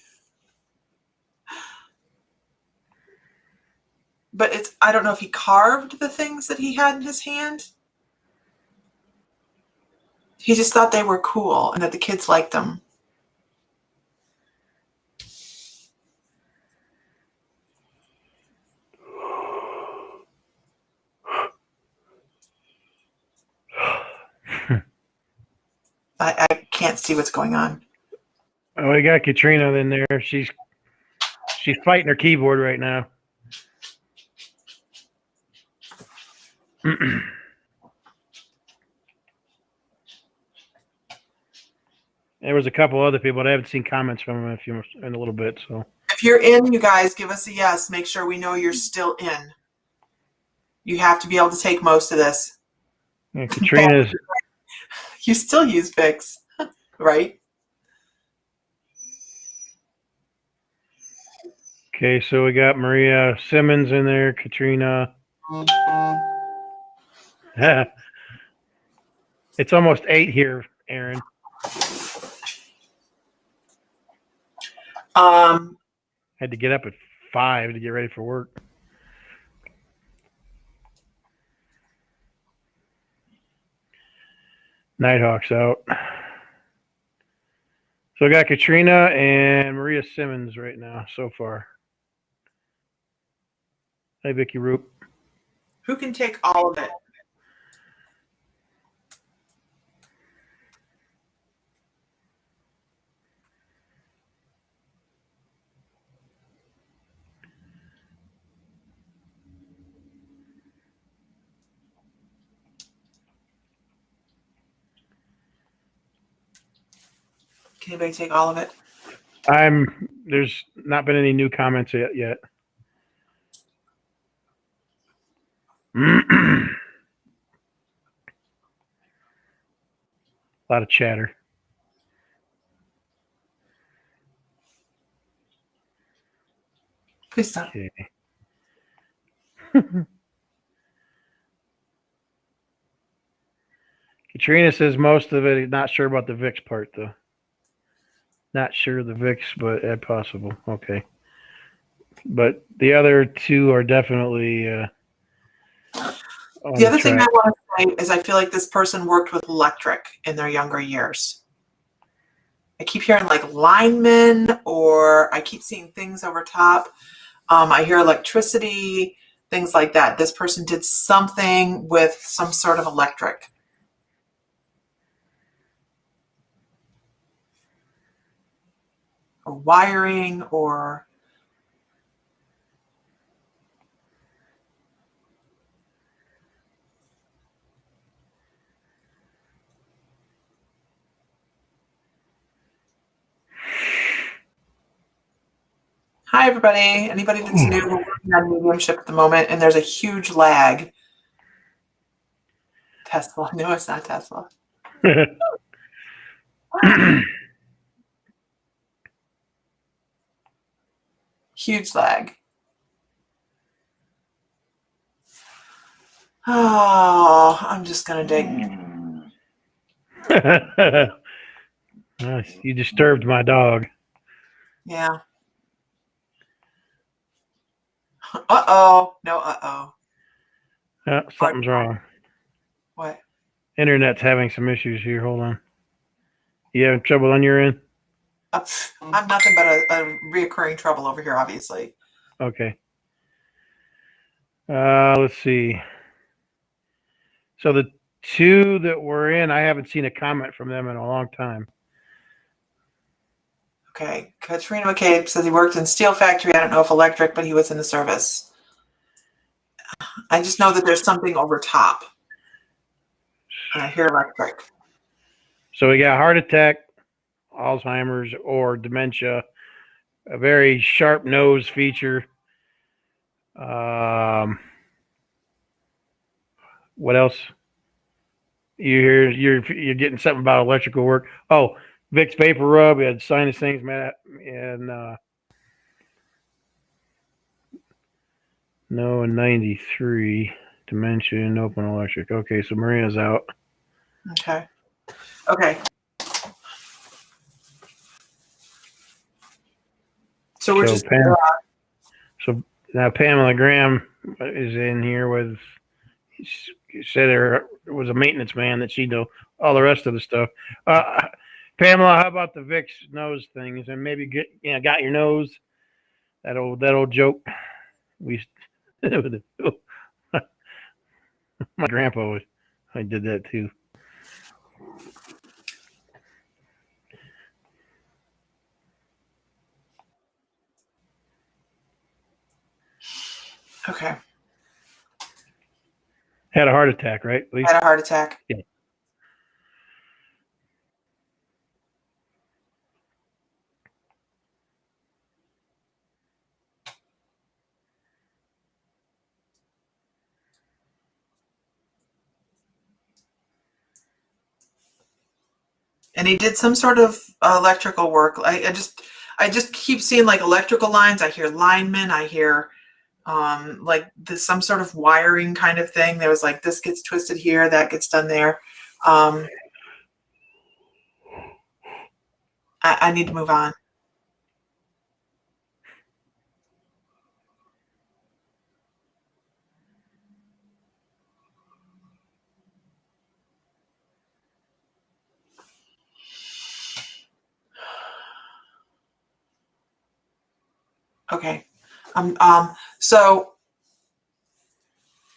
But it's, I don't know if he carved the things that he had in his hand. He just thought they were cool and that the kids liked them. I can't see what's going on. Oh, we got Katrina in there. She's fighting her keyboard right now. There was a couple other people, but I haven't seen comments from them in a little bit. So If you're in, you guys, give us a yes. Make sure we know you're still in. You have to be able to take most of this. yeah, Katrina's. You still use Vicks, right? Okay, so we got Maria Simmons in there, Katrina. It's almost 8 here, Aaron. Had to get up at 5 to get ready for work. Nighthawk's out. So I got Katrina and Maria Simmons right now so far. Hey, Vicky Roop. Who can take all of it? Can anybody take all of it? There's not been any new comments yet. A lot of chatter. Please stop. Okay. Katrina says most of it. Not sure about the VIX part though. Not sure of the VIX, but possible. Okay. But the other two are definitely. The other thing I want to say is I feel like this person worked with electric in their younger years. I keep hearing like linemen, or I keep seeing things over top. I hear electricity, things like that. This person did something with some sort of electric. Or wiring, or hi, everybody. Anybody that's new, we're working on mediumship at the moment, and there's a huge lag. Tesla. No, it's not Tesla. Huge lag. Oh, I'm just going to dig. You disturbed my dog. Yeah. Uh-oh. No, uh-oh. Something's wrong. What? Internet's having some issues here. Hold on. You having trouble on your end? I'm nothing but a reoccurring trouble over here, obviously. Okay. Let's see. So the two that we're in, I haven't seen a comment from them in a long time. Okay. Katrina McCabe says he worked in steel factory. I don't know if electric, but he was in the service. I just know that there's something over top. And I hear electric. So we got heart attack, Alzheimer's, or dementia, a very sharp nose feature. What else? You're getting something about electrical work. Oh, Vicks vapor rub. We had sinus things, Matt, and no, 93 dementia and open electric. Okay, so Maria's out. Okay. Okay. So we're just. So now Pamela Graham is in here with. She said there was a maintenance man that she know all the rest of the stuff. Pamela, how about the Vicks nose things and maybe got your nose? That old joke. My grandpa I did that too. Okay. Had a heart attack, right? Lee? Had a heart attack. Yeah. And he did some sort of electrical work. I just keep seeing like electrical lines. I hear linemen. I hear like some sort of wiring kind of thing. There was like this gets twisted here, that gets done there. I need to move on. Okay. So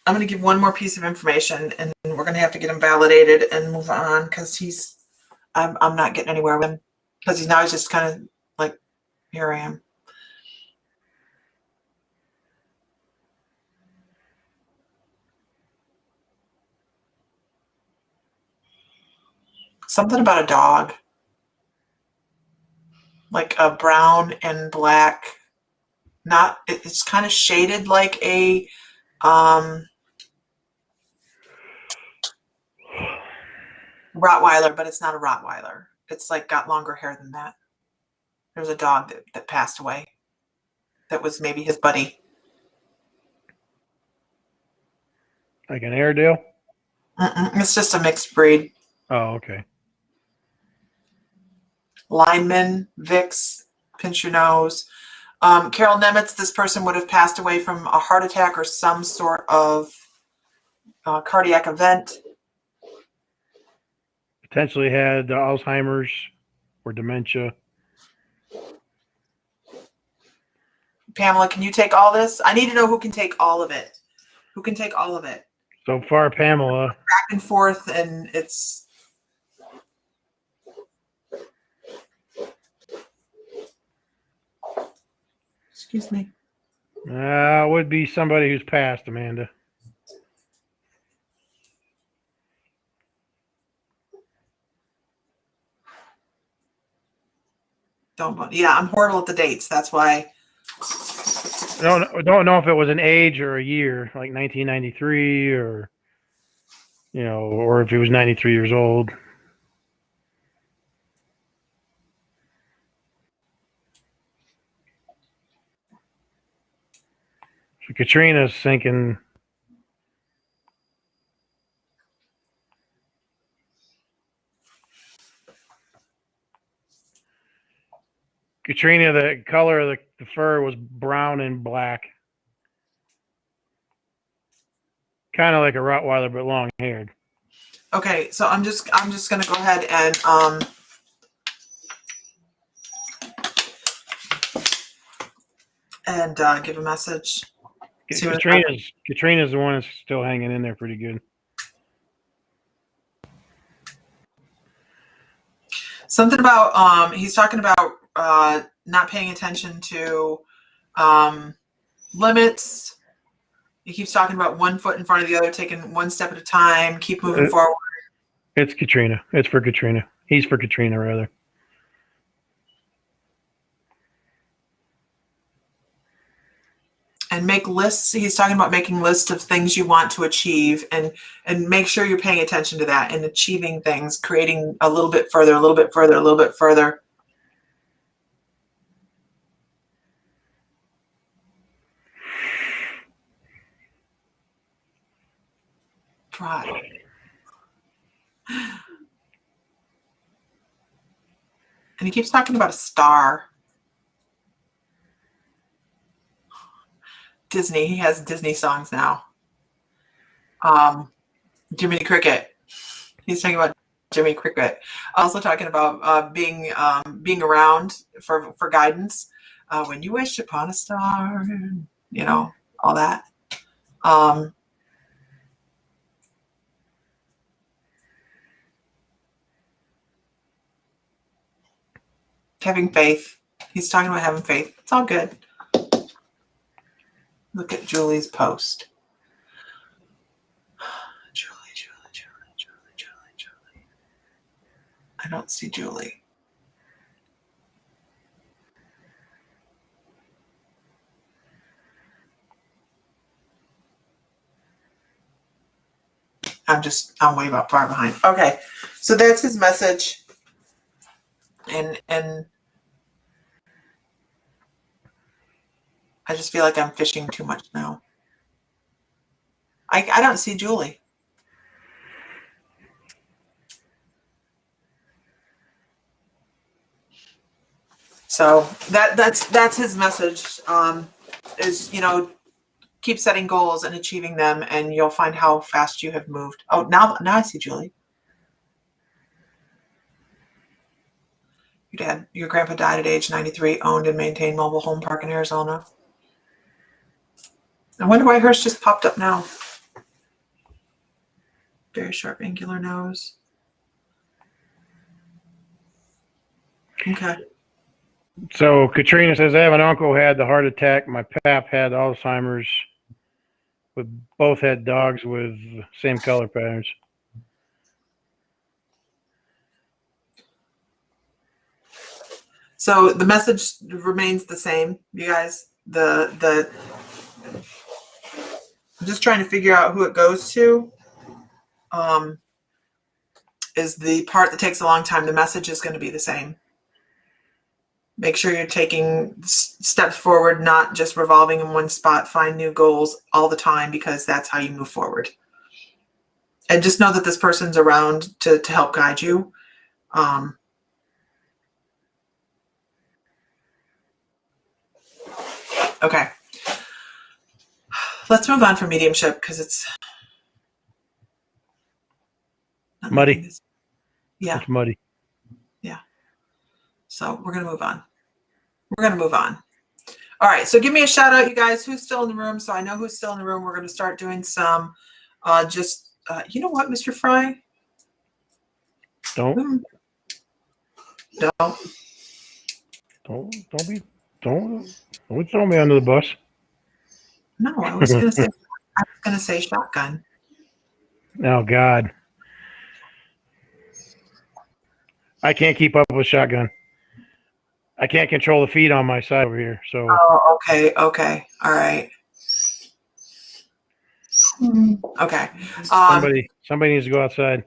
I'm going to give one more piece of information, and we're going to have to get him validated and move on because I'm not getting anywhere with him because he's just kind of like, here I am. Something about a dog, like a brown and black. It's kind of shaded like a Rottweiler, but it's not a Rottweiler. It's like got longer hair than that. There's a dog that passed away. That was maybe his buddy. Like an Airedale? It's just a mixed breed. Oh, okay. Lineman, Vicks, pinch your nose. Carol Nemitz, this person would have passed away from a heart attack or some sort of cardiac event. Potentially had Alzheimer's or dementia. Pamela, can you take all this? I need to know who can take all of it. Who can take all of it? So far, Pamela. Back and forth, and it's... Excuse me. Would be somebody who's passed, Amanda. Yeah, I'm horrible at the dates. That's why. Don't know if it was an age or a year, like 1993 or, or if he was 93 years old. So Katrina's thinking. Katrina, the color of the fur was brown and black. Kind of like a Rottweiler, but long haired. Okay, so I'm just gonna go ahead and give a message. Katrina's the one that's still hanging in there pretty good. Something about he's talking about not paying attention to limits. He keeps talking about 1 foot in front of the other, taking one step at a time, keep moving forward. It's Katrina. It's for Katrina. He's for Katrina, rather. And make lists. He's talking about making lists of things you want to achieve, and make sure you're paying attention to that and achieving things, creating a little bit further, a little bit further, a little bit further. Try. And he keeps talking about a star. Disney. He has Disney songs now. Jiminy Cricket. He's talking about Jimmy Cricket. Also talking about being around for guidance. When you wish upon a star, all that. Having faith. He's talking about having faith. It's all good. Look at Julie's post. Julie. I don't see Julie. I'm way about far behind. Okay, so that's his message. And I just feel like I'm fishing too much now. I don't see Julie. So that's his message. Is, you know, keep setting goals and achieving them, and you'll find how fast you have moved. Oh, now I see Julie. Your grandpa died at age 93, owned and maintained mobile home park in Arizona. I wonder why hers just popped up now. Very sharp, angular nose. Okay. So Katrina says, I have an uncle who had the heart attack. My pap had Alzheimer's. We both had dogs with same color patterns. So the message remains the same, you guys. I'm just trying to figure out who it goes to. Is the part that takes a long time. The message is going to be the same. Make sure you're taking steps forward, not just revolving in one spot. Find new goals all the time, because that's how you move forward. And just know that this person's around to help guide you. Okay. Let's move on from mediumship, because it's muddy. Yeah. It's muddy. Yeah. So we're going to move on. All right. So give me a shout out, you guys, who's still in the room. So I know who's still in the room. We're going to start doing some, you know what, Mr. Fry? Don't throw me under the bus. No, I was going to say shotgun. Oh God. I can't keep up with shotgun. I can't control the feed on my side over here. So. Oh, okay. All right. Okay. Somebody needs to go outside.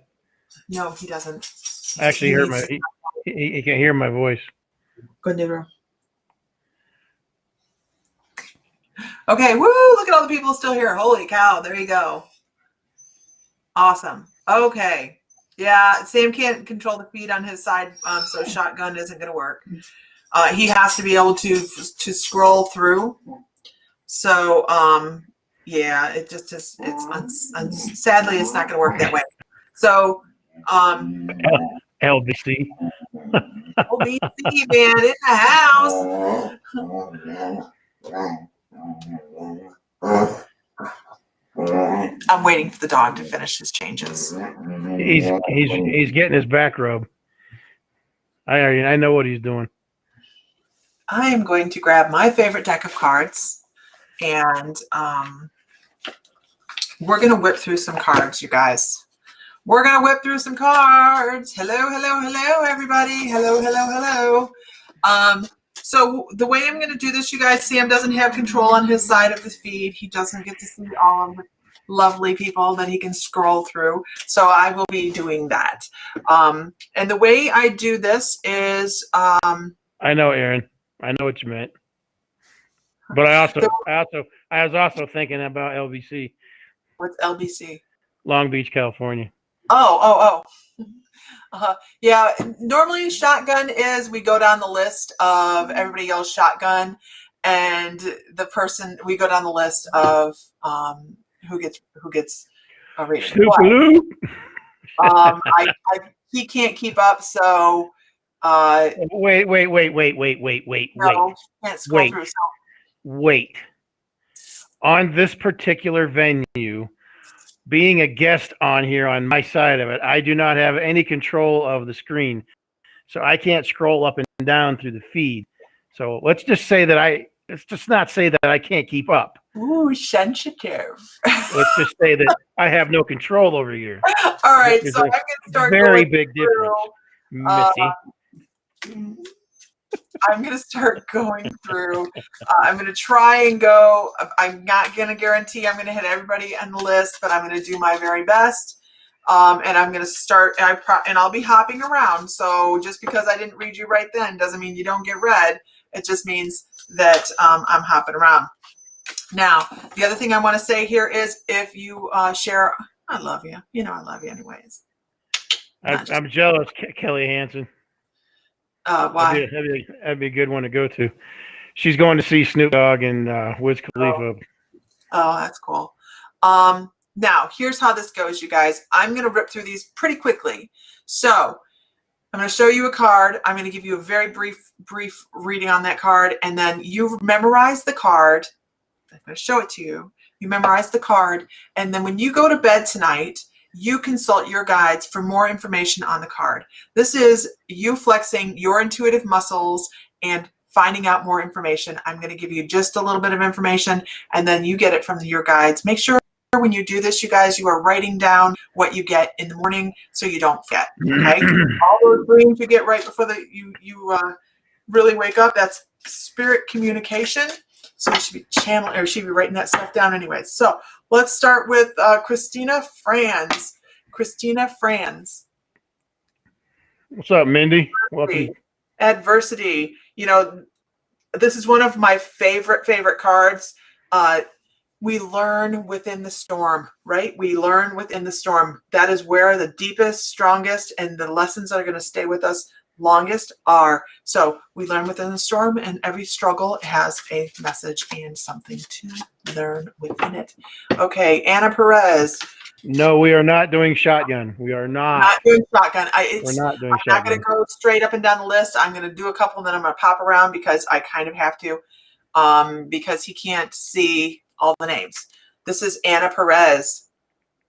No, he doesn't. Actually, he can't hear my voice. Go in the room. Okay. Woo! Look at all the people still here. Holy cow! There you go. Awesome. Okay. Yeah, Sam can't control the feed on his side, so shotgun isn't going to work. He has to be able to scroll through. So, yeah, it just is. Sadly, it's not going to work that way. So, LBC. LBC, man, in the house. I'm waiting for the dog to finish his changes. He's getting his back rub. I know what he's doing. I am going to grab my favorite deck of cards, and we're going to whip through some cards, you guys. We're going to whip through some cards. Hello, everybody. Hello. So the way I'm going to do this, you guys, Sam doesn't have control on his side of the feed. He doesn't get to see all of the lovely people that he can scroll through. So I will be doing that. And the way I do this is... I know, Aaron. I know what you meant. But I was also thinking about LBC. What's LBC? Long Beach, California. Oh. Yeah, normally shotgun is we go down the list of everybody yells shotgun, and we go down the list of who gets a rating. He can't keep up, so wait. No, can't scroll through. So. Wait. On this particular venue, being a guest on here on my side of it, I do not have any control of the screen. So I can't scroll up and down through the feed. So let's just not say that I can't keep up. Ooh, sensitive. Let's just say that I have no control over you. All right, There's so I'm a going to start very going big difference, Missy. I'm going to start going through. I'm going to try and go. I'm not going to guarantee I'm going to hit everybody on the list, but I'm going to do my very best. And I'm going to start, and I'll be hopping around. So just because I didn't read you right then doesn't mean you don't get read. It just means that I'm hopping around. Now, the other thing I want to say here is if you share, I love you. You know I love you anyways. I'm jealous, Kelly Hansen. Why? That'd be a good one to go to. She's going to see Snoop Dogg and Wiz Khalifa. Oh, that's cool. Now, here's how this goes, you guys. I'm going to rip through these pretty quickly. So I'm going to show you a card. I'm going to give you a very brief reading on that card, and then you memorize the card. I'm going to show it to you. You memorize the card, and then when you go to bed tonight, you consult your guides for more information on the card. This is you flexing your intuitive muscles and finding out more information. I'm going to give you just a little bit of information, and then you get it from your guides. Make sure when you do this, you guys, you are writing down what you get in the morning so you don't forget. Okay? All those dreams you get right before you really wake up, that's spirit communication. So you should be channeling, or should be writing that stuff down anyway. So let's start with Christina Franz. Christina Franz. What's up, Mindy? Welcome. Adversity. You know, this is one of my favorite cards. We learn within the storm, right? We learn within the storm. That is where the deepest, strongest, and the lessons that are going to stay with us longest are. So we learn within the storm, and every struggle has a message and something to learn within it. Okay, Anna Perez. No, we are not doing shotgun. We are not doing shotgun. We're not doing I'm shotgun. not going to go straight up and down the list. I'm going to do a couple, and then I'm going to pop around because I kind of have to, because he can't see all the names. This is Anna Perez.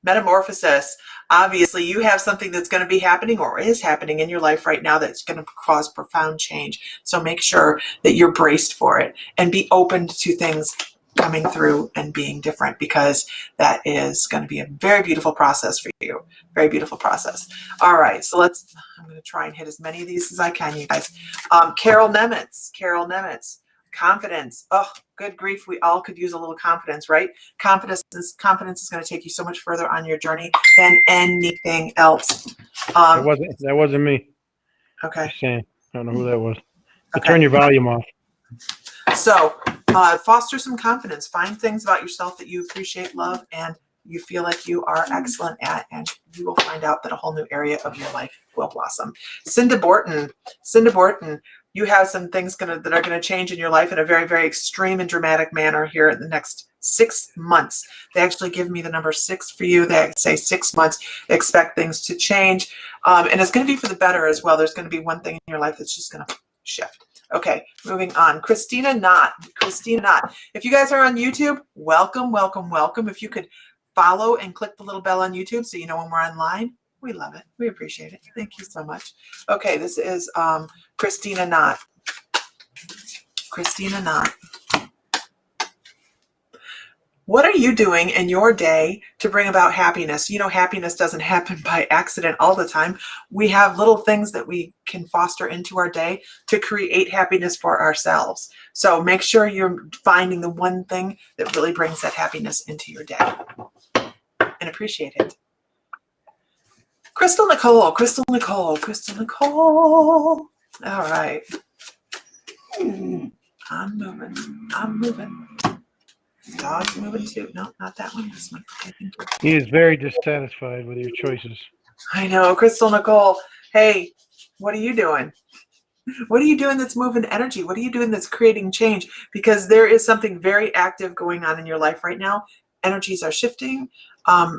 Metamorphosis. Obviously, you have something that's going to be happening or is happening in your life right now that's going to cause profound change. So make sure that you're braced for it and be open to things coming through and being different, because that is going to be a very beautiful process for you. Very beautiful process. All right. So I'm going to try and hit as many of these as I can, you guys. Carol Nemitz. Carol Nemitz. Confidence. Oh, good grief. We all could use a little confidence, right? Confidence is going to take you so much further on your journey than anything else. That wasn't me. Okay. Just saying. I don't know who that was. But Okay. turn your volume off. So foster some confidence. Find things about yourself that you appreciate, love, and you feel like you are excellent at, and you will find out that a whole new area of your life will blossom. Cinda Borton. Cinda Borton. You have some things that are going to change in your life in a very, very extreme and dramatic manner here in the next 6 months. They actually give me the number 6 for you. They say 6 months, expect things to change. And it's going to be for the better as well. There's going to be one thing in your life that's just going to shift. Okay, moving on. Christina Knott. Christina Knott. If you guys are on YouTube, welcome, welcome, welcome. If you could follow and click the little bell on YouTube so you know when we're online. We love it. We appreciate it. Thank you so much. Okay, this is Christina Knott. Christina Knott. What are you doing in your day to bring about happiness? You know, happiness doesn't happen by accident all the time. We have little things that we can foster into our day to create happiness for ourselves. So make sure you're finding the one thing that really brings that happiness into your day and appreciate it. Crystal Nicole, Crystal Nicole, Crystal Nicole. All right. I'm moving. Dog's moving too. No, not that one. This one. He is very dissatisfied with your choices. I know. Crystal Nicole. Hey, what are you doing? What are you doing that's moving energy? What are you doing that's creating change? Because there is something very active going on in your life right now. Energies are shifting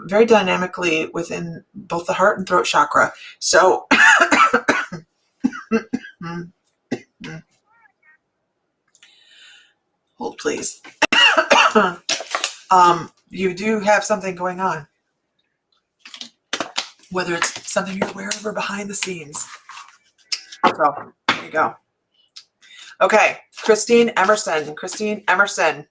very dynamically within both the heart and throat chakra. So hold please. You do have something going on, whether it's something you're aware of or behind the scenes. So there you go. Okay, Christine Emerson. Christine Emerson.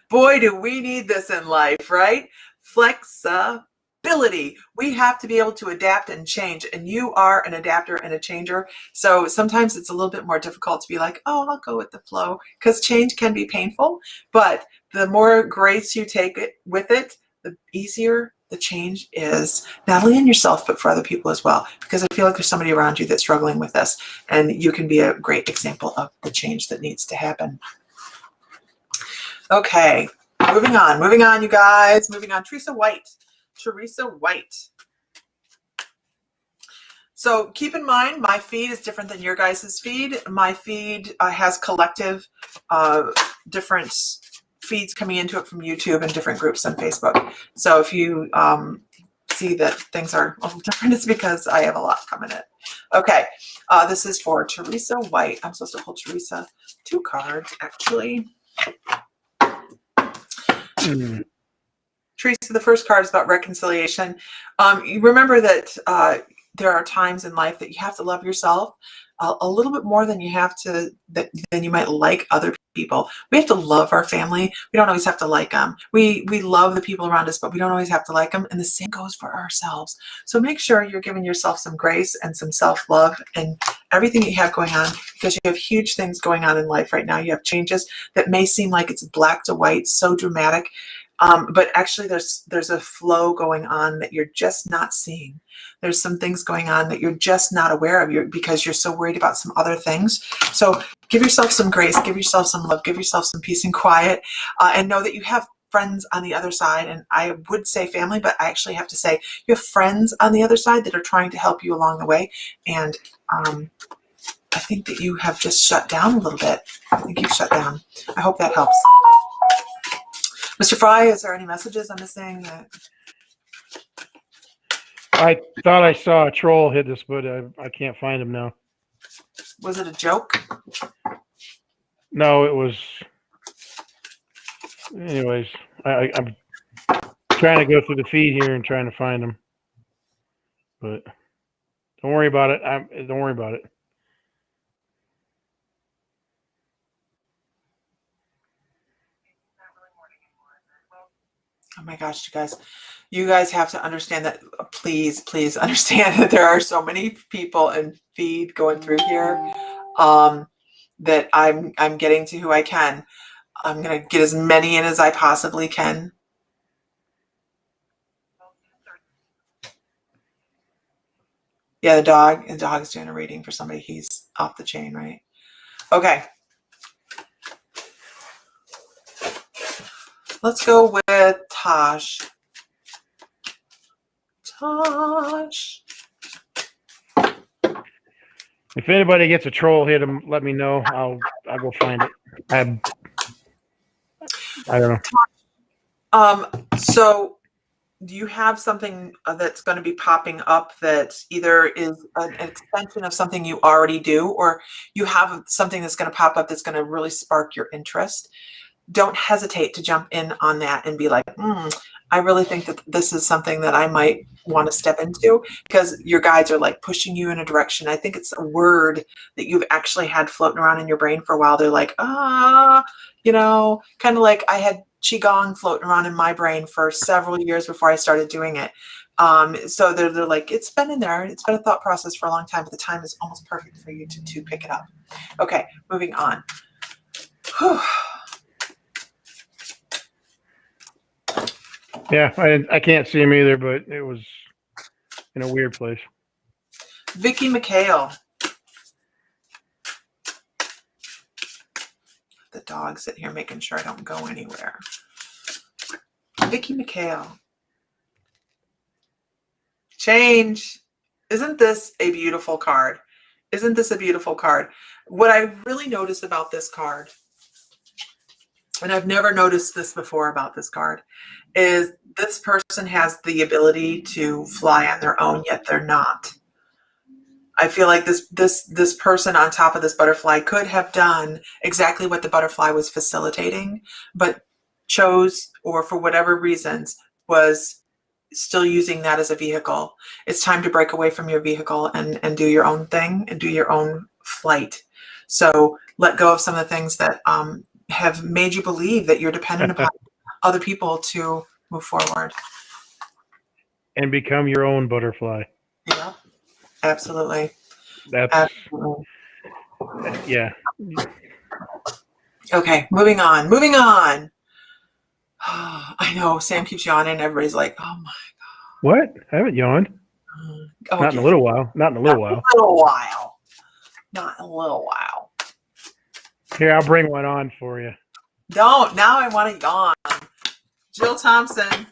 Boy, do we need this in life, right? Flexibility. We have to be able to adapt and change, and you are an adapter and a changer. So sometimes it's a little bit more difficult to be like, oh, I'll go with the flow, because change can be painful, but the more grace you take it with it, the easier the change is, not only in yourself, but for other people as well. Because I feel like there's somebody around you that's struggling with this, and you can be a great example of the change that needs to happen. Okay, moving on, you guys. Moving on, Teresa White. So keep in mind, my feed is different than your guys' feed. My feed has collective different feeds coming into it from YouTube and different groups on Facebook. So if you see that things are a little different, it's because I have a lot coming in. Okay, this is for Teresa White. I'm supposed to hold Teresa 2 cards, actually. Teresa, the first card is about reconciliation. You remember that there are times in life that you have to love yourself a little bit more than you have to, than you might like other people. We have to love our family. We don't always have to like them. We love the people around us, but we don't always have to like them. And the same goes for ourselves. So make sure you're giving yourself some grace and some self-love and everything that you have going on, because you have huge things going on in life right now. You have changes that may seem like it's black to white, so dramatic. But actually there's a flow going on that you're just not seeing. There's some things going on that you're just not aware of because you're so worried about some other things. So give yourself some grace, give yourself some love, give yourself some peace and quiet, and know that you have friends on the other side. And I would say family, but I actually have to say you have friends on the other side that are trying to help you along the way. And I think that you have just shut down a little bit. I think you've shut down. I hope that helps. Mr. Fry, is there any messages I'm missing? I thought I saw a troll hit this, but I can't find him now. Was it a joke? No, it was. Anyways, I'm trying to go through the feed here and trying to find him, but don't worry about it. Don't worry about it. Oh my gosh, you guys have to understand that. Please understand that there are so many people and feed going through here that I'm getting to who I can. I'm gonna get as many in as I possibly can. Yeah, the dog is doing a reading for somebody. He's off the chain, right? Okay. Let's go with Tosh. If anybody gets a troll hit him, let me know. I'll go find it. I don't know. So do you have something that's going to be popping up that either is an extension of something you already do, or you have something that's going to pop up that's going to really spark your interest? Don't hesitate to jump in on that and be like, I really think that this is something that I might want to step into, because your guides are like pushing you in a direction. I think it's a word that you've actually had floating around in your brain for a while. They're like, kind of like I had Qigong floating around in my brain for several years before I started doing it. So they're like, it's been in there. It's been a thought process for a long time, but the time is almost perfect for you to pick it up. Okay, moving on. Whew. Yeah, I can't see him either, but it was in a weird place. Vicky McHale. The dog's sitting here making sure I don't go anywhere. Vicky McHale. Change. Isn't this a beautiful card? Isn't this a beautiful card? What I really noticed about this card, and I've never noticed this before about this card, is this person has the ability to fly on their own, yet they're not. I feel like this person on top of this butterfly could have done exactly what the butterfly was facilitating, but chose, or for whatever reasons, was still using that as a vehicle. It's time to break away from your vehicle and do your own thing and do your own flight. So let go of some of the things that have made you believe that you're dependent upon other people to move forward. And become your own butterfly. Yeah, absolutely. That's Absolutely. yeah. Okay, moving on. Moving on. I know Sam keeps yawning. Everybody's like, "Oh my What? I haven't yawned. god!" Not in a little while. Not in a little while. Not in a little while. Not in a little while. Here, I'll bring one on for you. Don't. Now I want to yawn. Jill Thompson.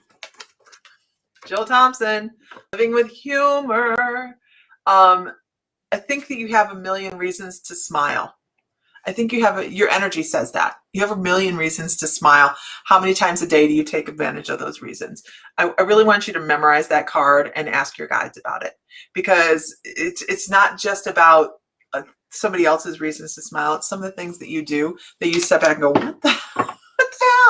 Jill Thompson, living with humor. I think that you have a million reasons to smile. I think you have your energy says that. You have a million reasons to smile. How many times a day do you take advantage of those reasons? I really want you to memorize that card and ask your guides about it, because it's not just about somebody else's reasons to smile. It's some of the things that you do that you step back and go, what the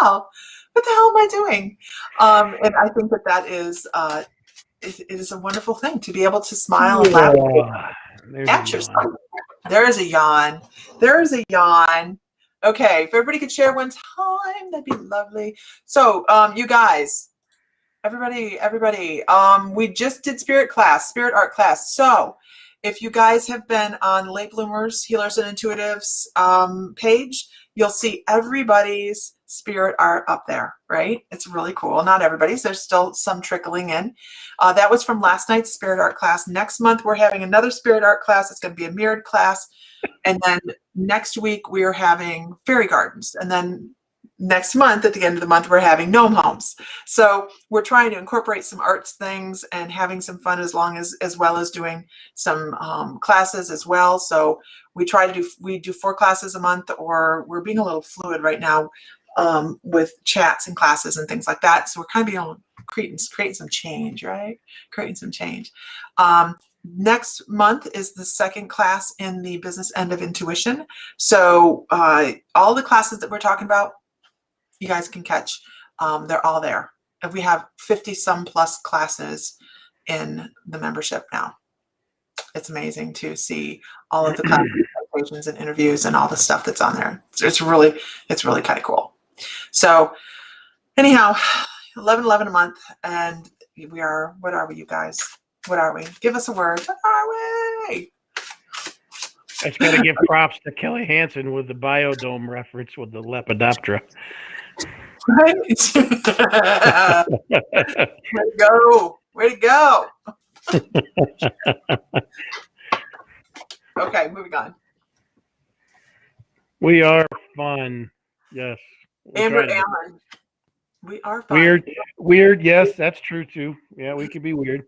hell? What the hell am I doing? And I think that is it is a wonderful thing to be able to smile and laugh at yourself. There is a yawn. There is a yawn. Okay, if everybody could share one time, that'd be lovely. So, you guys, everybody, we just did spirit art class. So, if you guys have been on Late Bloomers, Healers and Intuitives page, you'll see everybody's spirit art up there, right? It's really cool. Not everybody's. There's still some trickling in. That was from last night's spirit art class. Next month, we're having another spirit art class. It's going to be a mirrored class. And then next week, we're having fairy gardens. And then next month, at the end of the month, we're having gnome homes. So we're trying to incorporate some arts things and having some fun as well as doing some classes as well. So we do 4 classes a month, or we're being a little fluid right now with chats and classes and things like that. So we're kind of being creating some change, right? Creating some change. Next month is the second class in the business end of intuition. So all the classes that we're talking about, you guys can catch. They're all there. And we have 50 some plus classes in the membership now. It's amazing to see all of the conversations and interviews and all the stuff that's on there. It's really kind of cool. So anyhow, 11 a month, and we are, what are we, you guys? What are we? Give us a word. What are we? I just got to give props to Kelly Hansen with the biodome reference with the Lepidoptera. Right? Way to go. Way to go. Okay, moving on. We are fun. Yes. Amber Allen. We are fun. Weird. Yes, that's true too. Yeah, we can be weird.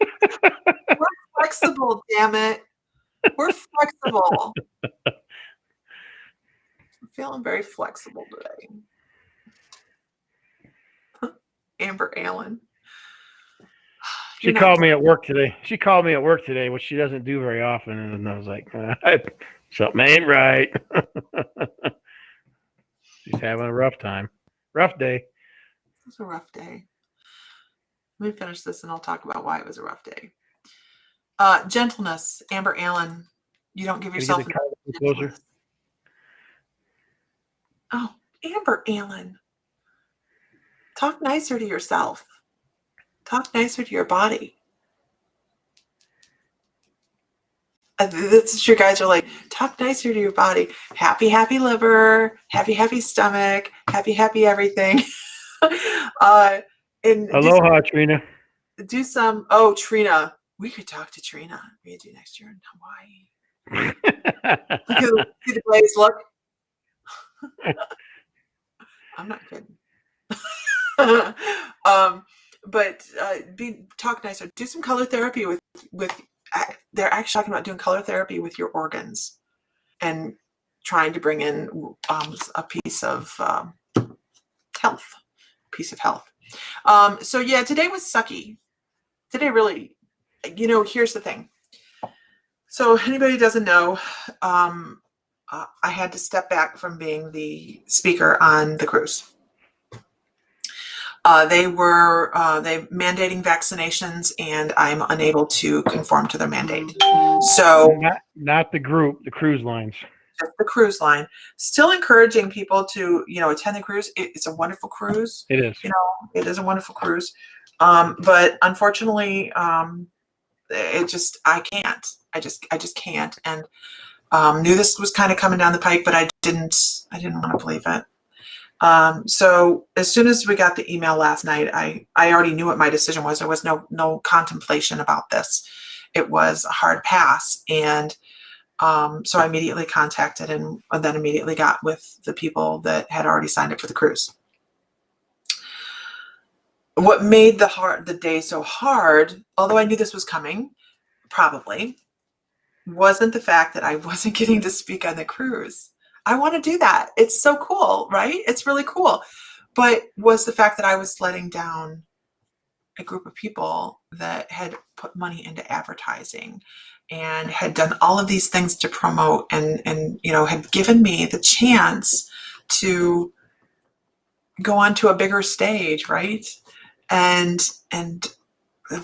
We're flexible, damn it. We're flexible. I'm feeling very flexible today. Amber Allen. She called me at work today, which she doesn't do very often. And I was like, something ain't right. She's having a rough time. Rough day. It was a rough day. Let me finish this and I'll talk about why it was a rough day. Gentleness, Amber Allen. You don't give yourself closer. Oh, Amber Allen. Talk nicer to yourself. Talk nicer to your body. This is your guys are like, talk nicer to your body. Happy, happy liver. Happy, happy stomach. Happy, happy everything. Aloha, Trina. Do some. Trina. We could talk to Trina. We could do next year in Hawaii. See the glazed look. I'm not kidding. But talk nicer. Do some color therapy with. They're actually talking about doing color therapy with your organs, and trying to bring in a piece of health. So yeah, today was sucky. Today really, here's the thing. So anybody who doesn't know, I had to step back from being the speaker on the cruise. They mandating vaccinations, and I'm unable to conform to their mandate. So not the group, the cruise lines. just the cruise line. Still encouraging people to, attend the cruise. It's a wonderful cruise. It is. It is a wonderful cruise. But unfortunately, I can't. I just can't. And knew this was kind of coming down the pike, but I didn't want to believe it. So as soon as we got the email last night, I already knew what my decision was. There was no contemplation about this. It was a hard pass. And so I immediately contacted and then immediately got with the people that had already signed up for the cruise. What made the day so hard, although I knew this was coming, probably, wasn't the fact that I wasn't getting to speak on the cruise. I want to do that. It's so cool, right? It's really cool. But was the fact that I was letting down a group of people that had put money into advertising and had done all of these things to promote and had given me the chance to go on to a bigger stage, right? And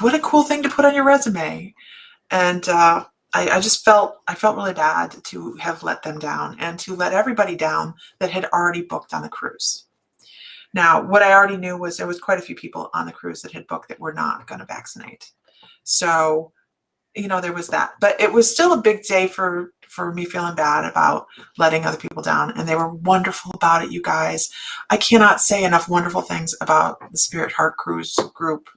what a cool thing to put on your resume. And I felt really bad to have let them down and to let everybody down that had already booked on the cruise. Now, what I already knew was there was quite a few people on the cruise that had booked that were not going to vaccinate. So, there was that. But it was still a big day for me feeling bad about letting other people down. And they were wonderful about it, you guys. I cannot say enough wonderful things about the Spirit Heart Cruise group.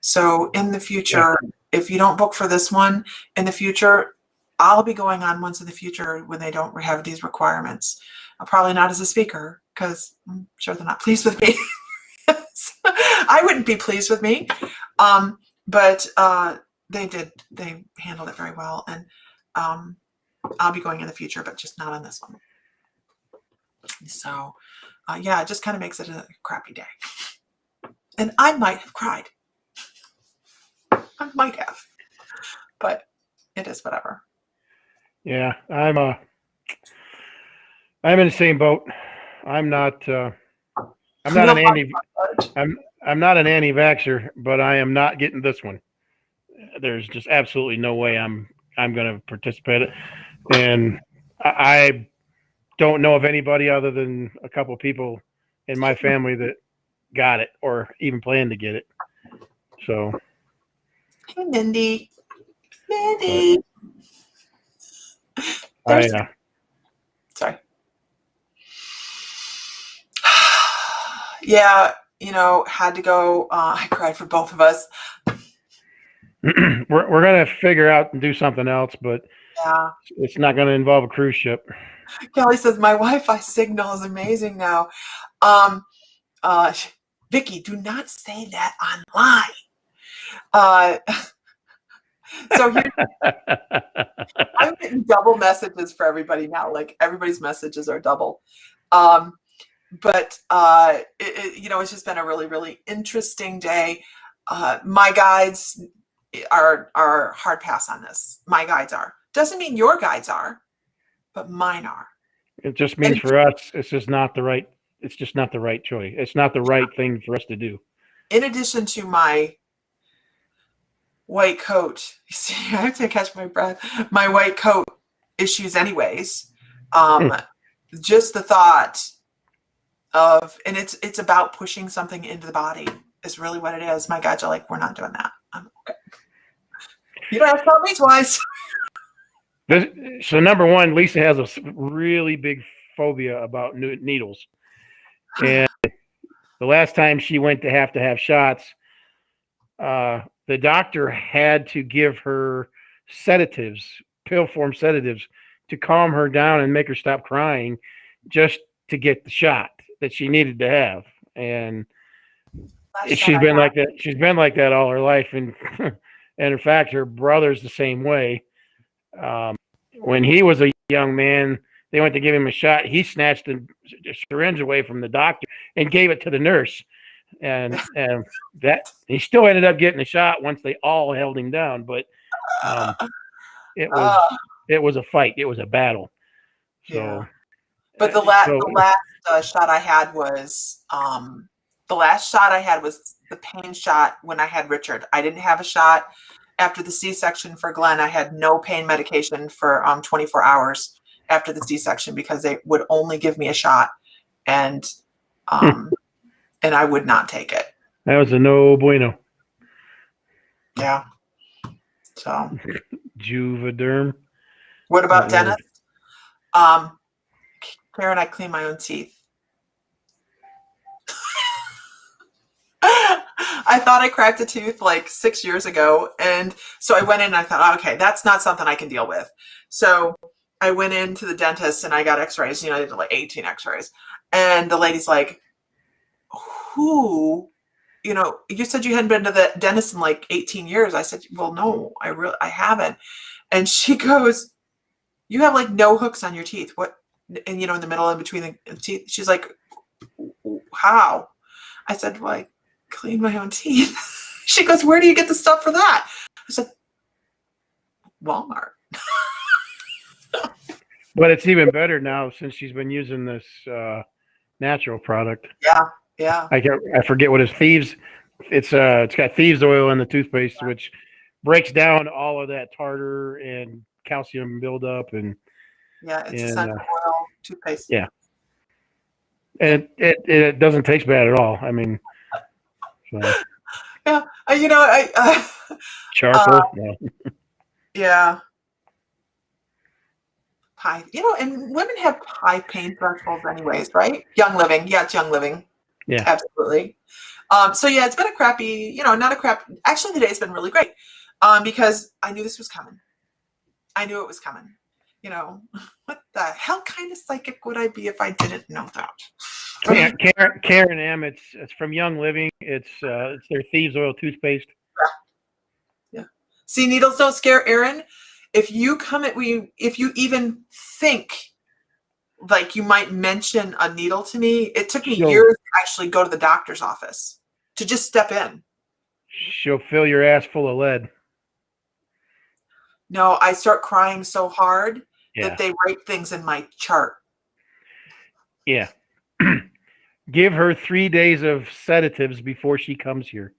So in the future, if you don't book for this one, in the future, I'll be going on ones in the future when they don't have these requirements. Probably not as a speaker, because I'm sure they're not pleased with me. I wouldn't be pleased with me. But they handled it very well. And I'll be going in the future, but just not on this one. So, it just kind of makes it a crappy day. And I might have cried. I might have, but it is whatever. Yeah, I'm in the same boat. I'm not an anti-vaxxer, but I am not getting this one. There's just absolutely no way I'm going to participate. And I don't know of anybody other than a couple people in my family that got it or even plan to get it. So. Hey, Mindy. Sorry. Yeah, had to go. I cried for both of us. We're going to figure out and do something else, but it's not going to involve a cruise ship. Kelly says, my Wi-Fi signal is amazing now. Vicky, do not say that online. So here, I'm getting double messages for everybody now. Like everybody's messages are double. But it's just been a really, really interesting day. My guides are hard pass on this. My guides are. Doesn't mean your guides are, but mine are. It just means for us, it's just not the right. It's just not the right choice. It's not the right thing for us to do. In addition to my white coat, you see, I have to catch my breath. My white coat issues, anyways. Just the thought of, and it's about pushing something into the body is really what it is. My guides are like, we're not doing that. I'm okay. You don't have to tell me twice. So number one, Lisa has a really big phobia about needles. And the last time she went to have shots, the doctor had to give her sedatives, pill form sedatives, to calm her down and make her stop crying just to get the shot that she needed to have. And she's been like that. She's been like that all her life. And in fact, her brother's the same way. When he was a young man, they went to give him a shot. He snatched the syringe away from the doctor and gave it to the nurse. And that he still ended up getting a shot once they all held him down. But it was a fight. It was a battle. So, yeah. But the last shot I had was the pain shot when I had Richard. I didn't have a shot after the C-section for Glenn. I had no pain medication for 24 hours. after the C-section because they would only give me a shot, and I would not take it. That was a no bueno. Yeah. So. Juvederm. What about dentist? Karen, I clean my own teeth. I thought I cracked a tooth like 6 years ago. And so I went in and I thought, okay, that's not something I can deal with. So I went into the dentist and I got x-rays. I did like 18 x-rays. And the lady's like, you said you hadn't been to the dentist in like 18 years. I said, well, no, I haven't. And she goes, you have like no hooks on your teeth. What? And in the middle and between the teeth. She's like, how? I said, well, I clean my own teeth. She goes, where do you get the stuff for that? I said, Walmart. But it's even better now since she's been using this natural product. Yeah. I forget what it's thieves. It's got thieves oil in the toothpaste, which breaks down all of that tartar and calcium buildup and it's essential oil toothpaste. Yeah. And it doesn't taste bad at all. I mean, so. Yeah. Charcoal. Yeah. High, and women have high pain thresholds anyways, right? Young Living. Yeah, it's Young Living. Yeah. Absolutely. So yeah, it's been a crappy, actually the day's been really great. Because I knew this was coming. I knew it was coming. What the hell kind of psychic would I be if I didn't know that? Karen M. It's from Young Living. It's their thieves oil toothpaste. Yeah. See, needles don't scare Aaron. If you even think like you might mention a needle to me, it took me years to actually go to the doctor's office to just step in. She'll fill your ass full of lead. No, I start crying so hard that they write things in my chart. Yeah. Give her 3 days of sedatives before she comes here.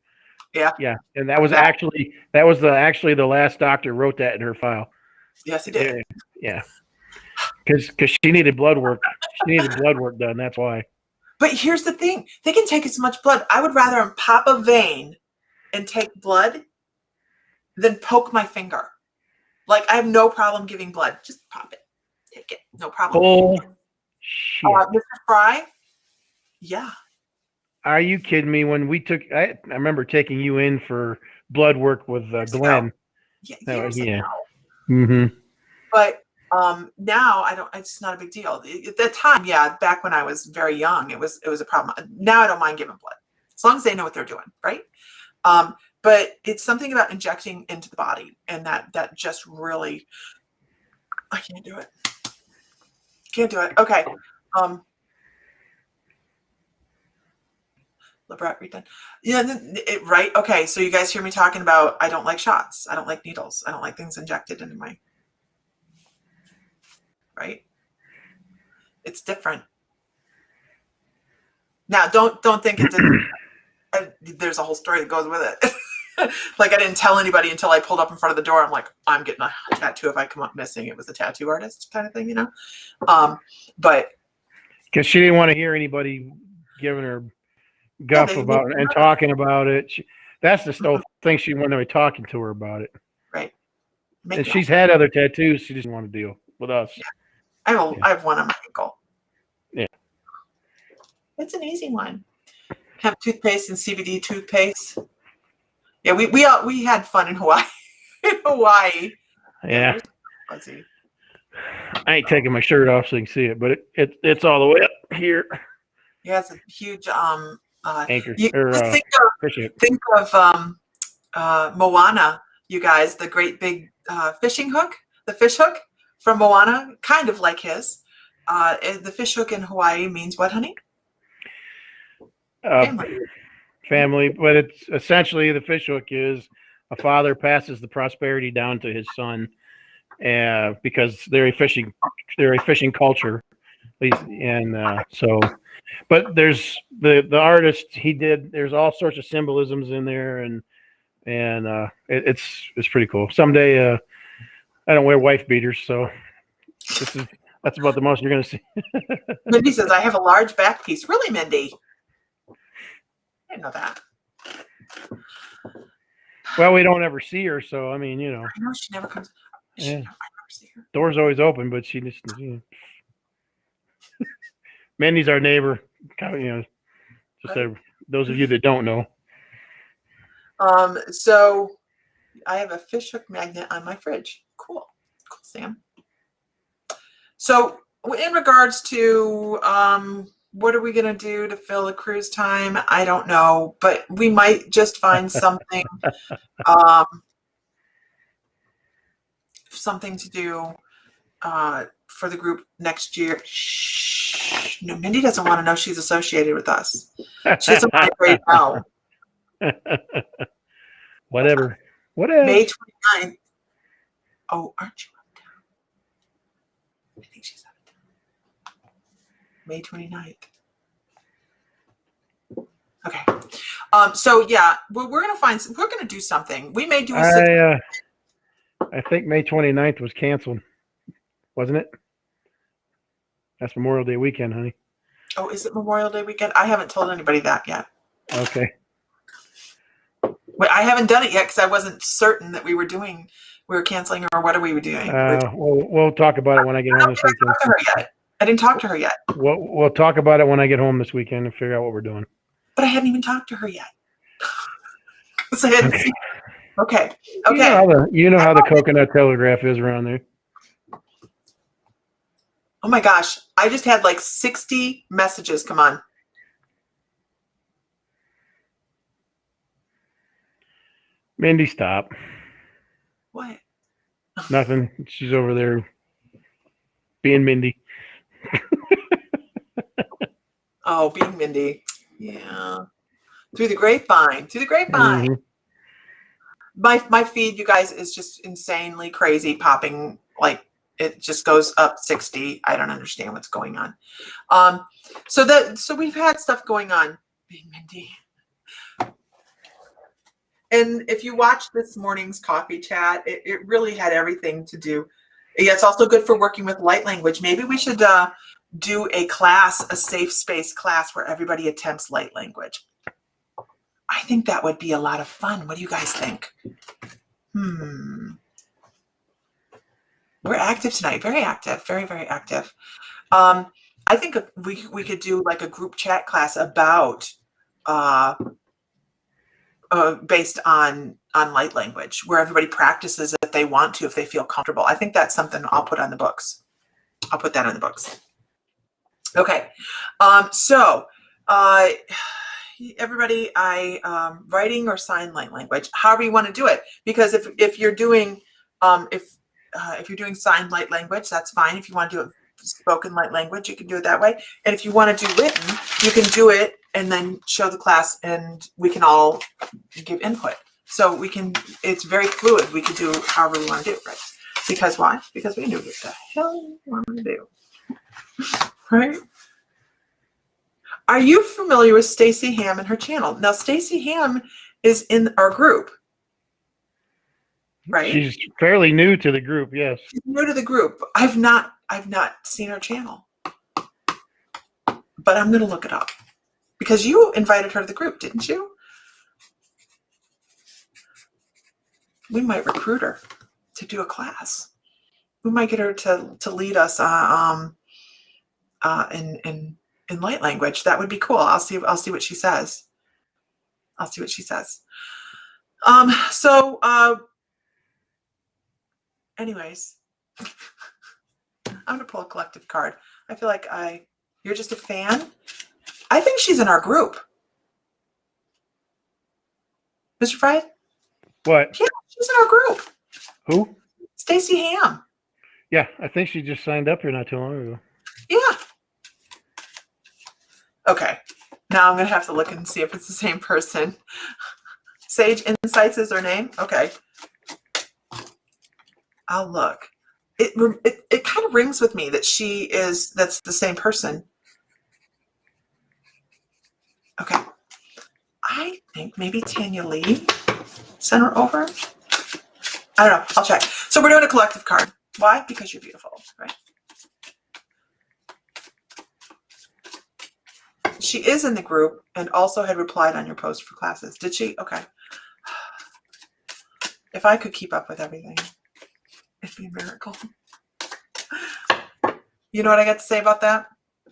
Yeah. Yeah. And that was actually the last doctor wrote that in her file. Yes, he did. Yeah. Because she needed blood work. She needed blood work done. That's why. But here's the thing. They can take as much blood. I would rather pop a vein and take blood than poke my finger. Like, I have no problem giving blood. Just pop it. Take it. No problem. Oh, shit. Mr. Fry? Yeah. Are you kidding me? When we took, I remember taking you in for blood work with Glenn. Yeah. Mm-hmm. But now it's not a big deal. At that time, back when I was very young, it was a problem. Now I don't mind giving blood. As long as they know what they're doing, right? But it's something about injecting into the body, and that just really, I can't do it. Can't do it. Okay. Leppard, read that. Yeah, right. Okay. So you guys hear me talking about, I don't like shots. I don't like needles. I don't like things injected into my, right? It's different. Now, don't think it didn't. There's a whole story that goes with it. Like, I didn't tell anybody until I pulled up in front of the door. I'm like, I'm getting a tattoo if I come up missing. It was a tattoo artist kind of thing, But because she didn't want to hear anybody giving her guff about it and talking about it. That's the whole thing. She wanted to be talking to her about it. Right. And she's had other tattoos. She doesn't want to deal with us. Yeah. I have one on my ankle. Yeah. It's an easy one. Hemp toothpaste and CBD toothpaste. Yeah, we had fun in Hawaii. Yeah. I ain't taking my shirt off so you can see it, but it's all the way up here. Yeah, it's a huge anchor. Think of Moana, you guys, the great big fishing hook, the fish hook from Moana, kind of like his. The fish hook in Hawaii means what, honey? Family, but it's essentially the fish hook is a father passes the prosperity down to his son, because they're a fishing culture, but there's the artist there's all sorts of symbolisms in there, and it's pretty cool. Someday, I don't wear wife beaters, so this is That's about the most you're going to see. Mindy says, I have a large back piece. Really, Mindy? I didn't know that. Well, we don't ever see her, so I mean, I know she never comes. Yeah. I never see her. Door's always open, but she just, Mindy's our neighbor. Just those of you that don't know. So I have a fish hook magnet on my fridge. Cool, Sam. So in regards to what are we going to do to fill the cruise time? I don't know, but we might just find something, something to do for the group next year. Shh. No, Mindy doesn't want to know she's associated with us. She doesn't want to know. Whatever. Whatever. May 29th. Oh, aren't you up there? I think she's up there. May 29th. Okay. So yeah, we're gonna do something. We may do a I think May 29th was canceled, wasn't it? That's Memorial Day weekend, honey. Oh, is it Memorial Day weekend? I haven't told anybody that yet. Okay. Wait, I haven't done it yet because I wasn't certain that we were canceling, or what are we doing? We'll talk about it when I get home this weekend. I didn't talk to her yet. We'll talk about it when I get home this weekend and figure out what we're doing. But I hadn't even talked to her yet. Okay. You know how the coconut telegraph is around there. Oh my gosh. I just had like 60 messages come on. Mindy, stop. What? Nothing. She's over there being Mindy. Oh, being Mindy. Yeah. Through the grapevine. Mm-hmm. My feed, you guys, is just insanely crazy, popping, like it just goes up 60. I don't understand what's going on. So we've had stuff going on, being Mindy. And if you watch this morning's coffee chat, it really had everything to do. Yeah, it's also good for working with light language. Maybe we should do a class, a safe space class where everybody attempts light language. I think that would be a lot of fun. What do you guys think? We're active tonight. Very active. Very, very active. I think we could do like a group chat class about based on light language, where everybody practices if they want to, if they feel comfortable. I think that's something I'll put on the books. I'll put that on the books. Okay. Everybody, writing or sign light language, however you want to do it. Because if you're doing if you're doing sign light language, that's fine. If you want to do it spoken light language, you can do it that way. And if you want to do written, you can do it and then show the class, and we can all give input. So it's very fluid. We can do however we want to do it, right? Because why? Because we knew what the hell we want to do, right? Are you familiar with Stacey Ham and her channel? Now, Stacey Ham is in our group, right? She's fairly new to the group, yes. She's new to the group. I've not seen her channel, but I'm going to look it up because you invited her to the group, didn't you? We might recruit her to do a class. We might get her to lead us in light language. That would be cool. I'll see what she says. Anyways, I'm gonna pull a collective card. I feel like you're just a fan. I think she's in our group. Mr. Fry? What? Yeah, she's in our group. Who? Stacey Ham. Yeah, I think she just signed up here not too long ago. Yeah. Okay. Now I'm going to have to look and see if it's the same person. Sage Insights is her name? Okay. I'll look. It kind of rings with me that that's the same person. Okay. I think maybe Tanya Lee sent her over. I don't know. I'll check. So we're doing a collective card. Why? Because you're beautiful, right? She is in the group and also had replied on your post for classes. Did she? Okay. If I could keep up with everything, it'd be a miracle. You know what I got to say about that?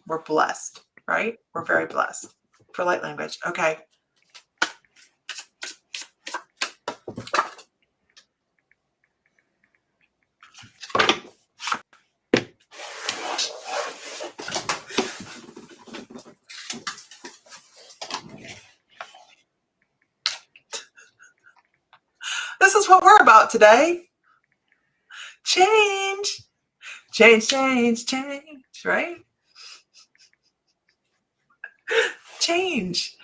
We're blessed, right? We're very blessed for light language. Okay. This is what we're about today. Change. Change, change, change, right? Change.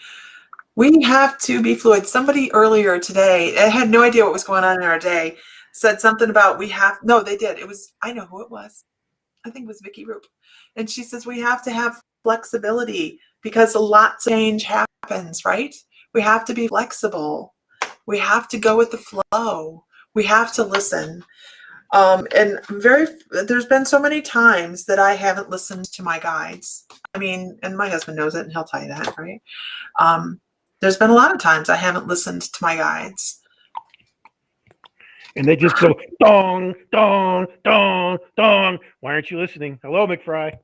We have to be fluid. Somebody earlier today, I had no idea what was going on in our day, said something about no, they did. It was, I know who it was. I think it was Vicky Roop. And she says we have to have flexibility because a lot of change happens, right? We have to be flexible. We have to go with the flow. We have to listen. And there's been so many times that I haven't listened to my guides. I mean, and my husband knows it and he'll tell you that, right? There's been a lot of times I haven't listened to my guides. And they just go, dong, dong, dong, dong. Why aren't you listening? Hello, McFry.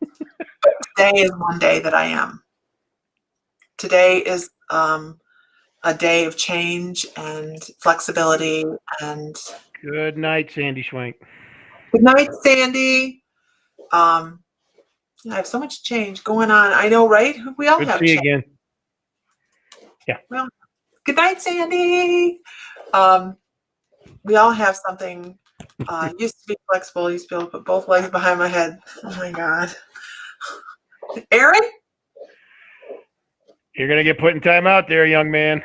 But today is one day that I am. Today is a day of change and flexibility and... Good night, Sandy Schwank. Good night, Sandy. I have so much change going on. I know, right? We all have Good to see you change. again. Yeah. Well, good night, Sandy. We all have something. Used to be flexible. Used to be able to put both legs behind my head. Oh my God. Aaron? You're going to get put in time out there, young man.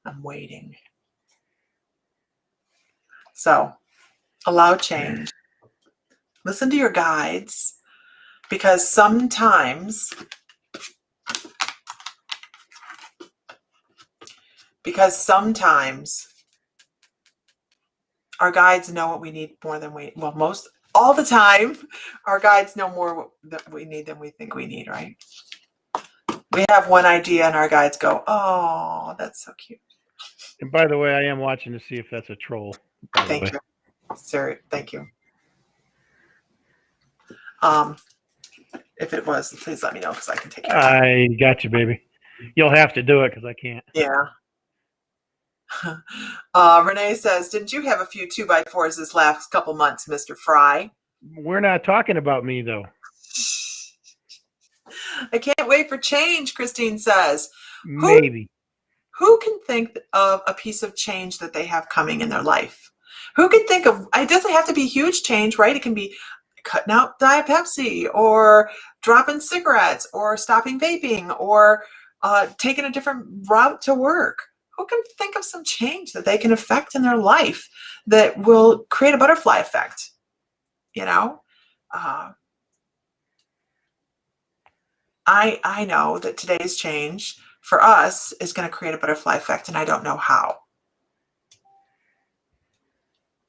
I'm waiting. So, allow change. Listen to your guides, because sometimes our guides know what we need more than all the time, our guides know more that we need than we think we need, right? We have one idea and our guides go, oh, that's so cute. And by the way, I am watching to see if that's a troll. Thank you. Sir, thank you. If it was, please let me know because I can take it. I got you, baby. You'll have to do it because I can't. Yeah. Renee says, didn't you have a few 2x4s this last couple months, Mr. Fry? We're not talking about me, though. I can't wait for change, Christine says. Maybe. Who can think of a piece of change that they have coming in their life? Who can think of, it doesn't have to be huge change, right? It can be cutting out Diet Pepsi or dropping cigarettes or stopping vaping or taking a different route to work. Who can think of some change that they can affect in their life that will create a butterfly effect? You know, I know that today's change for us is going to create a butterfly effect, and I don't know how.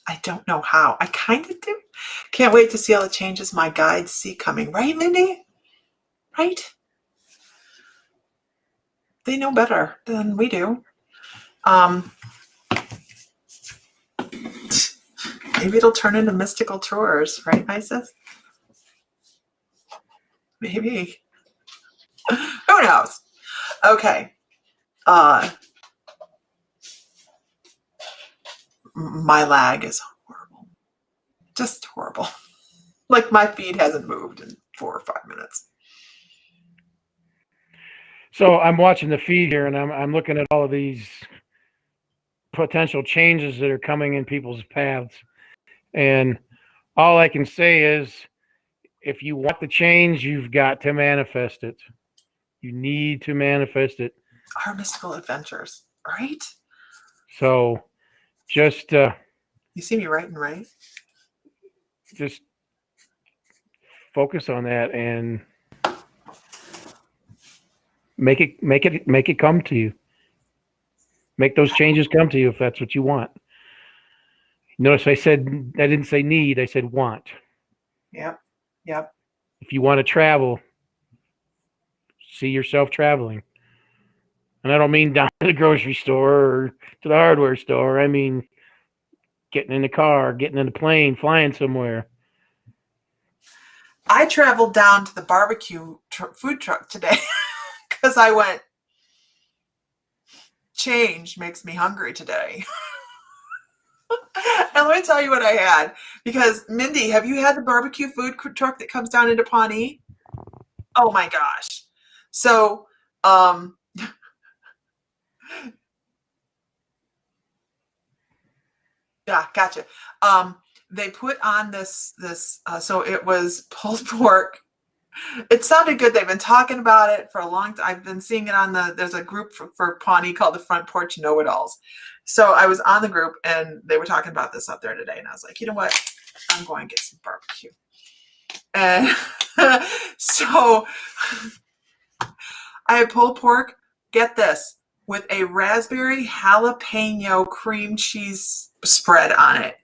I don't know how. I kind of do. Can't wait to see all the changes my guides see coming. Right, Mindy? Right? They know better than we do. Maybe it'll turn into mystical tours, right, Isis? Maybe. Who knows? Okay. My lag is horrible. Just horrible. Like my feed hasn't moved in 4 or 5 minutes. So I'm watching the feed here, and I'm looking at all of these potential changes that are coming in people's paths. And all I can say is, if you want the change, you've got to manifest it. You need to manifest it. Our mystical adventures, right? So just you see me writing, right? Just focus on that and make it come to you. Make those changes come to you if that's what you want. Notice I didn't say need, I said want. Yep. If you want to travel, see yourself traveling. And I don't mean down to the grocery store or to the hardware store. I mean getting in the car, getting in a plane, flying somewhere. I traveled down to the barbecue food truck today because I went, change makes me hungry today. And let me tell you what I had. Because, Mindy, have you had the barbecue food truck that comes down into Pawnee? Oh, my gosh. So, yeah, gotcha. They put on this, so it was pulled pork. It sounded good. They've been talking about it for a long time. I've been seeing it on there's a group for Pawnee called the Front Porch Know-It-Alls. So I was on the group and they were talking about this up there today. And I was like, you know what? I'm going to get some barbecue. And so I had pulled pork, get this, with a raspberry jalapeno cream cheese spread on it.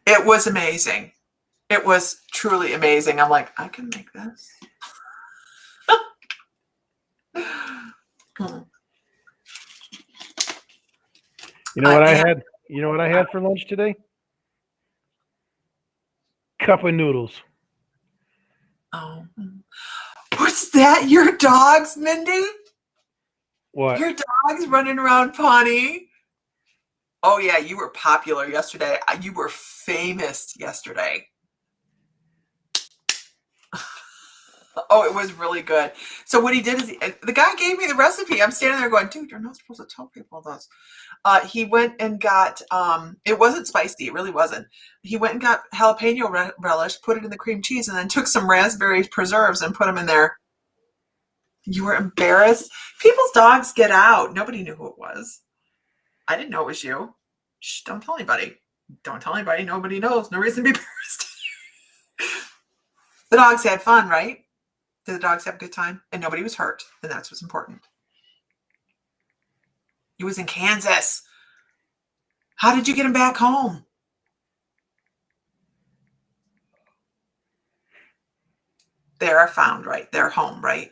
It was amazing. It was truly amazing. I'm like, I can make this. You know what I had? You know what I had for lunch today? Cup of noodles. Oh, what's that? Your dogs, Mindy? What? Your dogs running around Pawnee? Oh yeah, you were popular yesterday. You were famous yesterday. Oh, it was really good. So what he did is the guy gave me the recipe. I'm standing there going, dude, you're not supposed to tell people this. He went and got, it wasn't spicy. It really wasn't. He went and got jalapeno relish, put it in the cream cheese, and then took some raspberry preserves and put them in there. You were embarrassed? People's dogs get out. Nobody knew who it was. I didn't know it was you. Shh, don't tell anybody. Don't tell anybody. Nobody knows. No reason to be embarrassed. The dogs had fun, right? Did the dogs have a good time? And nobody was hurt. And that's what's important. He was in Kansas. How did you get him back home? They're found, right? They're home, right?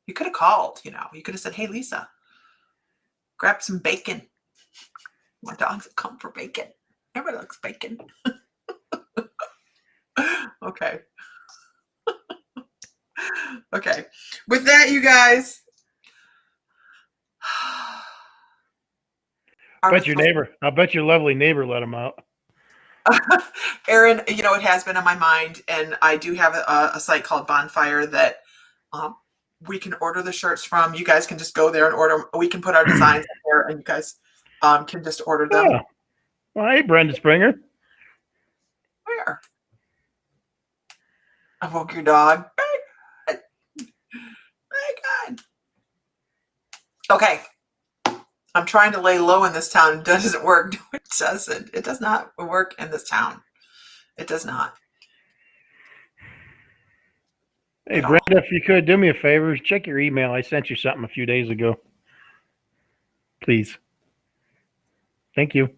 You could have called, you could have said, hey, Lisa, grab some bacon. My dogs have come for bacon. Everybody likes bacon. Okay. Okay. With that, you guys. I bet your lovely neighbor let him out. Aaron, it has been on my mind, and I do have a site called Bonfire that we can order the shirts from. You guys can just go there and order. We can put our designs up there, and you guys can just order them. Yeah. Well, hey, Brenda Springer. Where? I woke your dog. Very good. Okay. I'm trying to lay low in this town. It doesn't work. It doesn't. It does not work in this town. It does not. Hey, Brenda, if you could do me a favor, check your email. I sent you something a few days ago. Please. Thank you.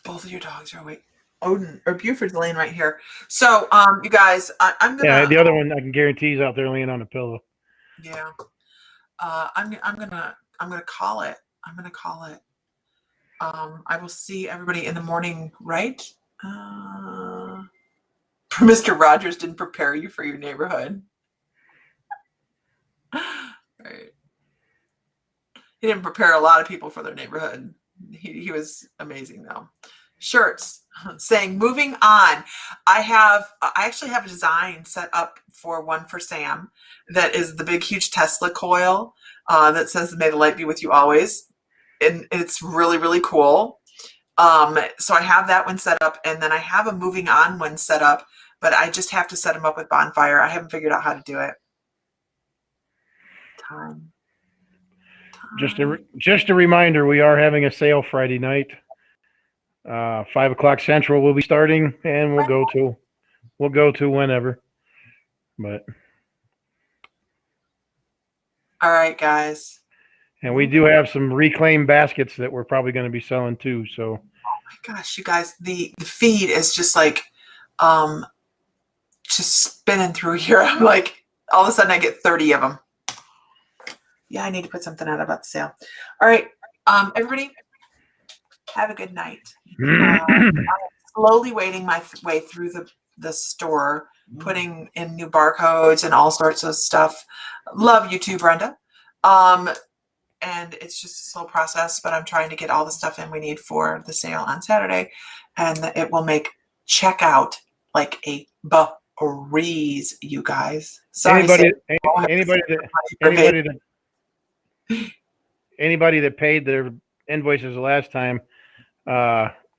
Both of your dogs are awake. Odin or Buford's laying right here. So, you guys, I'm gonna. Yeah, the other one I can guarantee is out there laying on a pillow. Yeah. I'm gonna call it. I'm gonna call it. I will see everybody in the morning, right? Mr. Rogers didn't prepare you for your neighborhood. Right. He didn't prepare a lot of people for their neighborhood. He was amazing though. Shirts saying moving on. I actually have a design set up for one for Sam that is the big huge Tesla coil that says may the light be with you always, and it's really, really cool. So I have that one set up, and then I have a moving on one set up, but I just have to set them up with Bonfire. I haven't figured out how to do it. Time. Just a reminder, we are having a sale Friday night. 5 o'clock Central we'll be starting, and we'll go till we'll go to whenever. But all right, guys. and we do have some reclaimed baskets that we're probably going to be selling too. So, oh my gosh, you guys, the feed is just like, just spinning through here. I'm like, all of a sudden I get 30 of them. Yeah, I need to put something out about the sale. All right, everybody, have a good night. I'm slowly wading my way through the store, putting in new barcodes and all sorts of stuff. Love you too, Brenda. And it's just a slow process, but I'm trying to get all the stuff in we need for the sale on Saturday, and it will make checkout like a breeze, you guys. Sorry, anybody that paid their invoices the last time,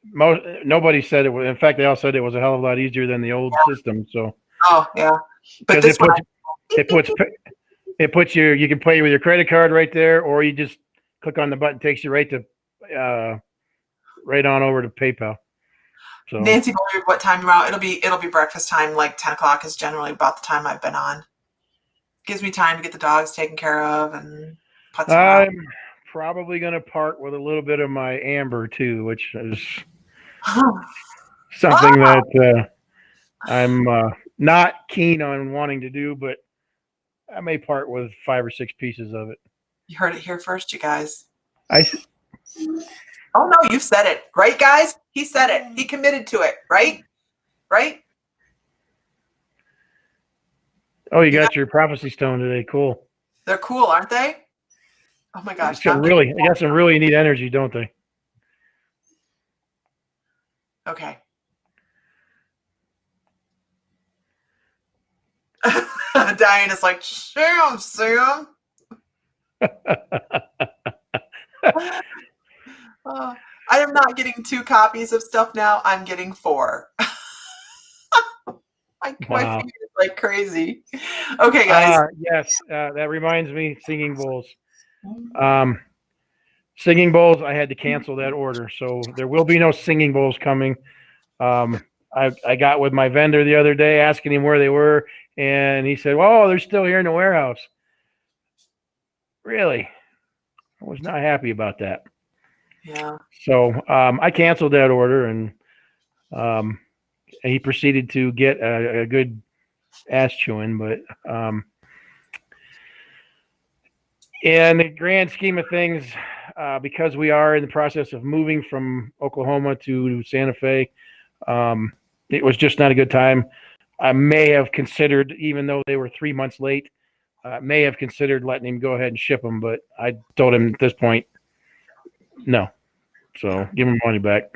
nobody said it was. In fact, they all said it was a hell of a lot easier than the old system. So, oh yeah, but it puts you can pay with your credit card right there, or you just click on the button, takes you right to right on over to PayPal. So Nancy, what time you're out? It'll be breakfast time. Like 10 o'clock is generally about the time I've been on. Gives me time to get the dogs taken care of and put some out. I'm probably going to part with a little bit of my amber too, which is something that I'm not keen on wanting to do, but I may part with 5 or 6 pieces of it. You heard it here first, you guys. Oh no, you've said it, right, guys? He said it. He committed to it, right? Right? Oh, you got your prophecy stone today. Cool. They're cool, aren't they? Oh my gosh. They got some really neat energy, don't they? Okay. Diana's like, Sam. I am not getting 2 copies of stuff now. I'm getting 4. My feet is like crazy. Okay, guys. Yes, that reminds me, singing bowls. Singing bowls, I had to cancel that order. So there will be no singing bowls coming. I got with my vendor the other day asking him where they were, and he said, "Oh, they're still here in the warehouse." Really? I was not happy about that. Yeah. So I canceled that order, and he proceeded to get a good ass chewing. But in the grand scheme of things, because we are in the process of moving from Oklahoma to Santa Fe, it was just not a good time. I may have considered, even though they were 3 months late, may have considered letting him go ahead and ship them, but I told him at this point, no. So give him money back.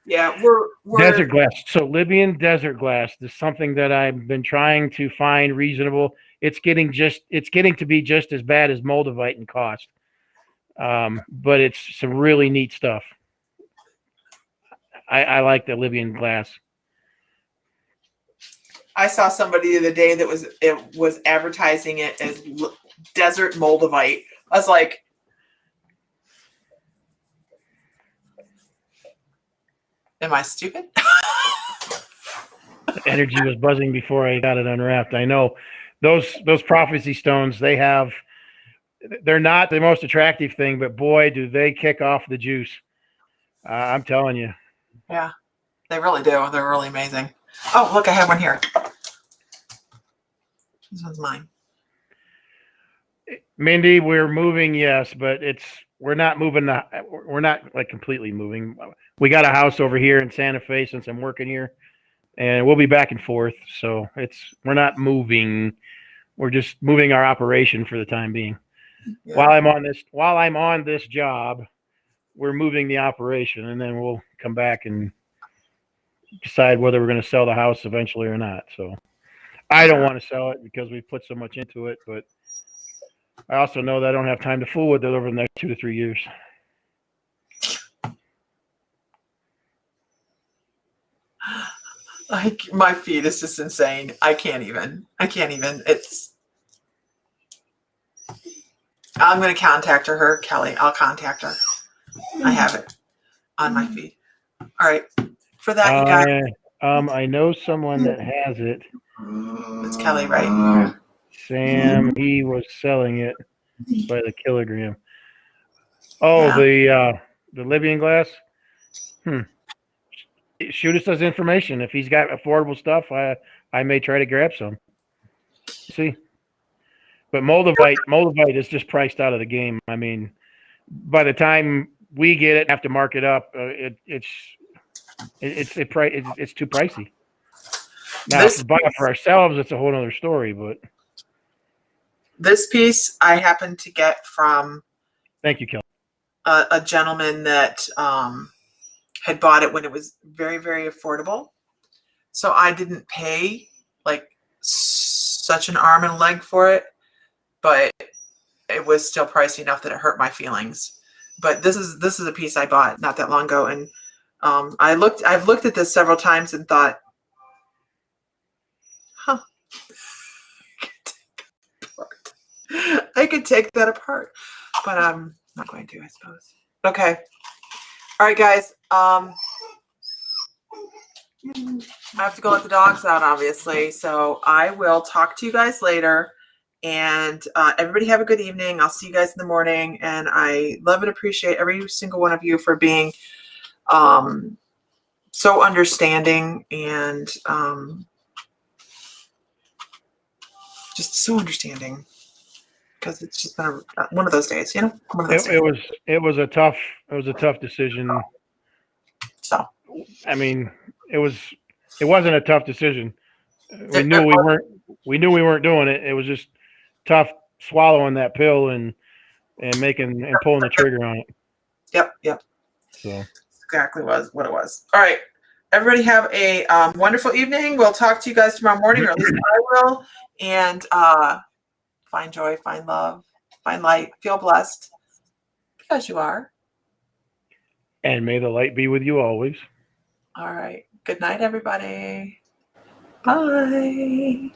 Yeah, we're desert glass. So Libyan desert glass is something that I've been trying to find reasonable. It's getting to be just as bad as moldavite in cost. But it's some really neat stuff. I like the Libyan glass. I saw somebody the other day that was advertising it as desert moldavite. I was like, am I stupid? Energy was buzzing before I got it unwrapped. I know those prophecy stones, they're not the most attractive thing, but boy, do they kick off the juice. I'm telling you. Yeah, they really do. They're really amazing. Oh, look, I have one here. This one's mine. Mindy, we're moving, yes, but we're not moving. We're not like completely moving. We got a house over here in Santa Fe since I'm working here, and we'll be back and forth. So we're not moving. We're just moving our operation for the time being. Yeah. While I'm on this job, we're moving the operation, and then we'll come back and decide whether we're going to sell the house eventually or not. So I don't want to sell it because we put so much into it, but I also know that I don't have time to fool with it over the next 2 to 3 years. Like, my feed is just insane. I can't even. I'm going to contact her, Kelly. I'll contact her. I have it on my feed. All right. For that, you guys. I know someone that has it. It's Kelly, right? Sam, he was selling it by the kilogram. Oh, Yeah. the Libyan glass. Shoot us his information. If he's got affordable stuff, I may try to grab some. See, but Moldavite is just priced out of the game. I mean, by the time we get it and have to mark it up, it's too pricey. Now, if we buy it for ourselves, it's a whole other story. But this piece I happened to get from. Thank you, Kelly. A gentleman that had bought it when it was very, very affordable. So I didn't pay like such an arm and a leg for it, but it was still pricey enough that it hurt my feelings. But this is a piece I bought not that long ago, and I've looked at this several times and thought, huh, I could take that apart, but I'm not going to, I suppose. Okay. All right, guys. I have to go let the dogs out, obviously. So I will talk to you guys later. And everybody have a good evening. I'll see you guys in the morning. And I love and appreciate every single one of you for being so understanding and just so understanding. Because it's just been one of those days, you know. It was a tough decision. So I mean, it wasn't a tough decision. We knew we weren't doing it. It was just tough swallowing that pill and pulling the trigger on it. Yep. So exactly what it was. All right, everybody have a wonderful evening. We'll talk to you guys tomorrow morning, or at least I will. And find joy, find love, find light, feel blessed because you are. And may the light be with you always. All right. Good night, everybody. Bye.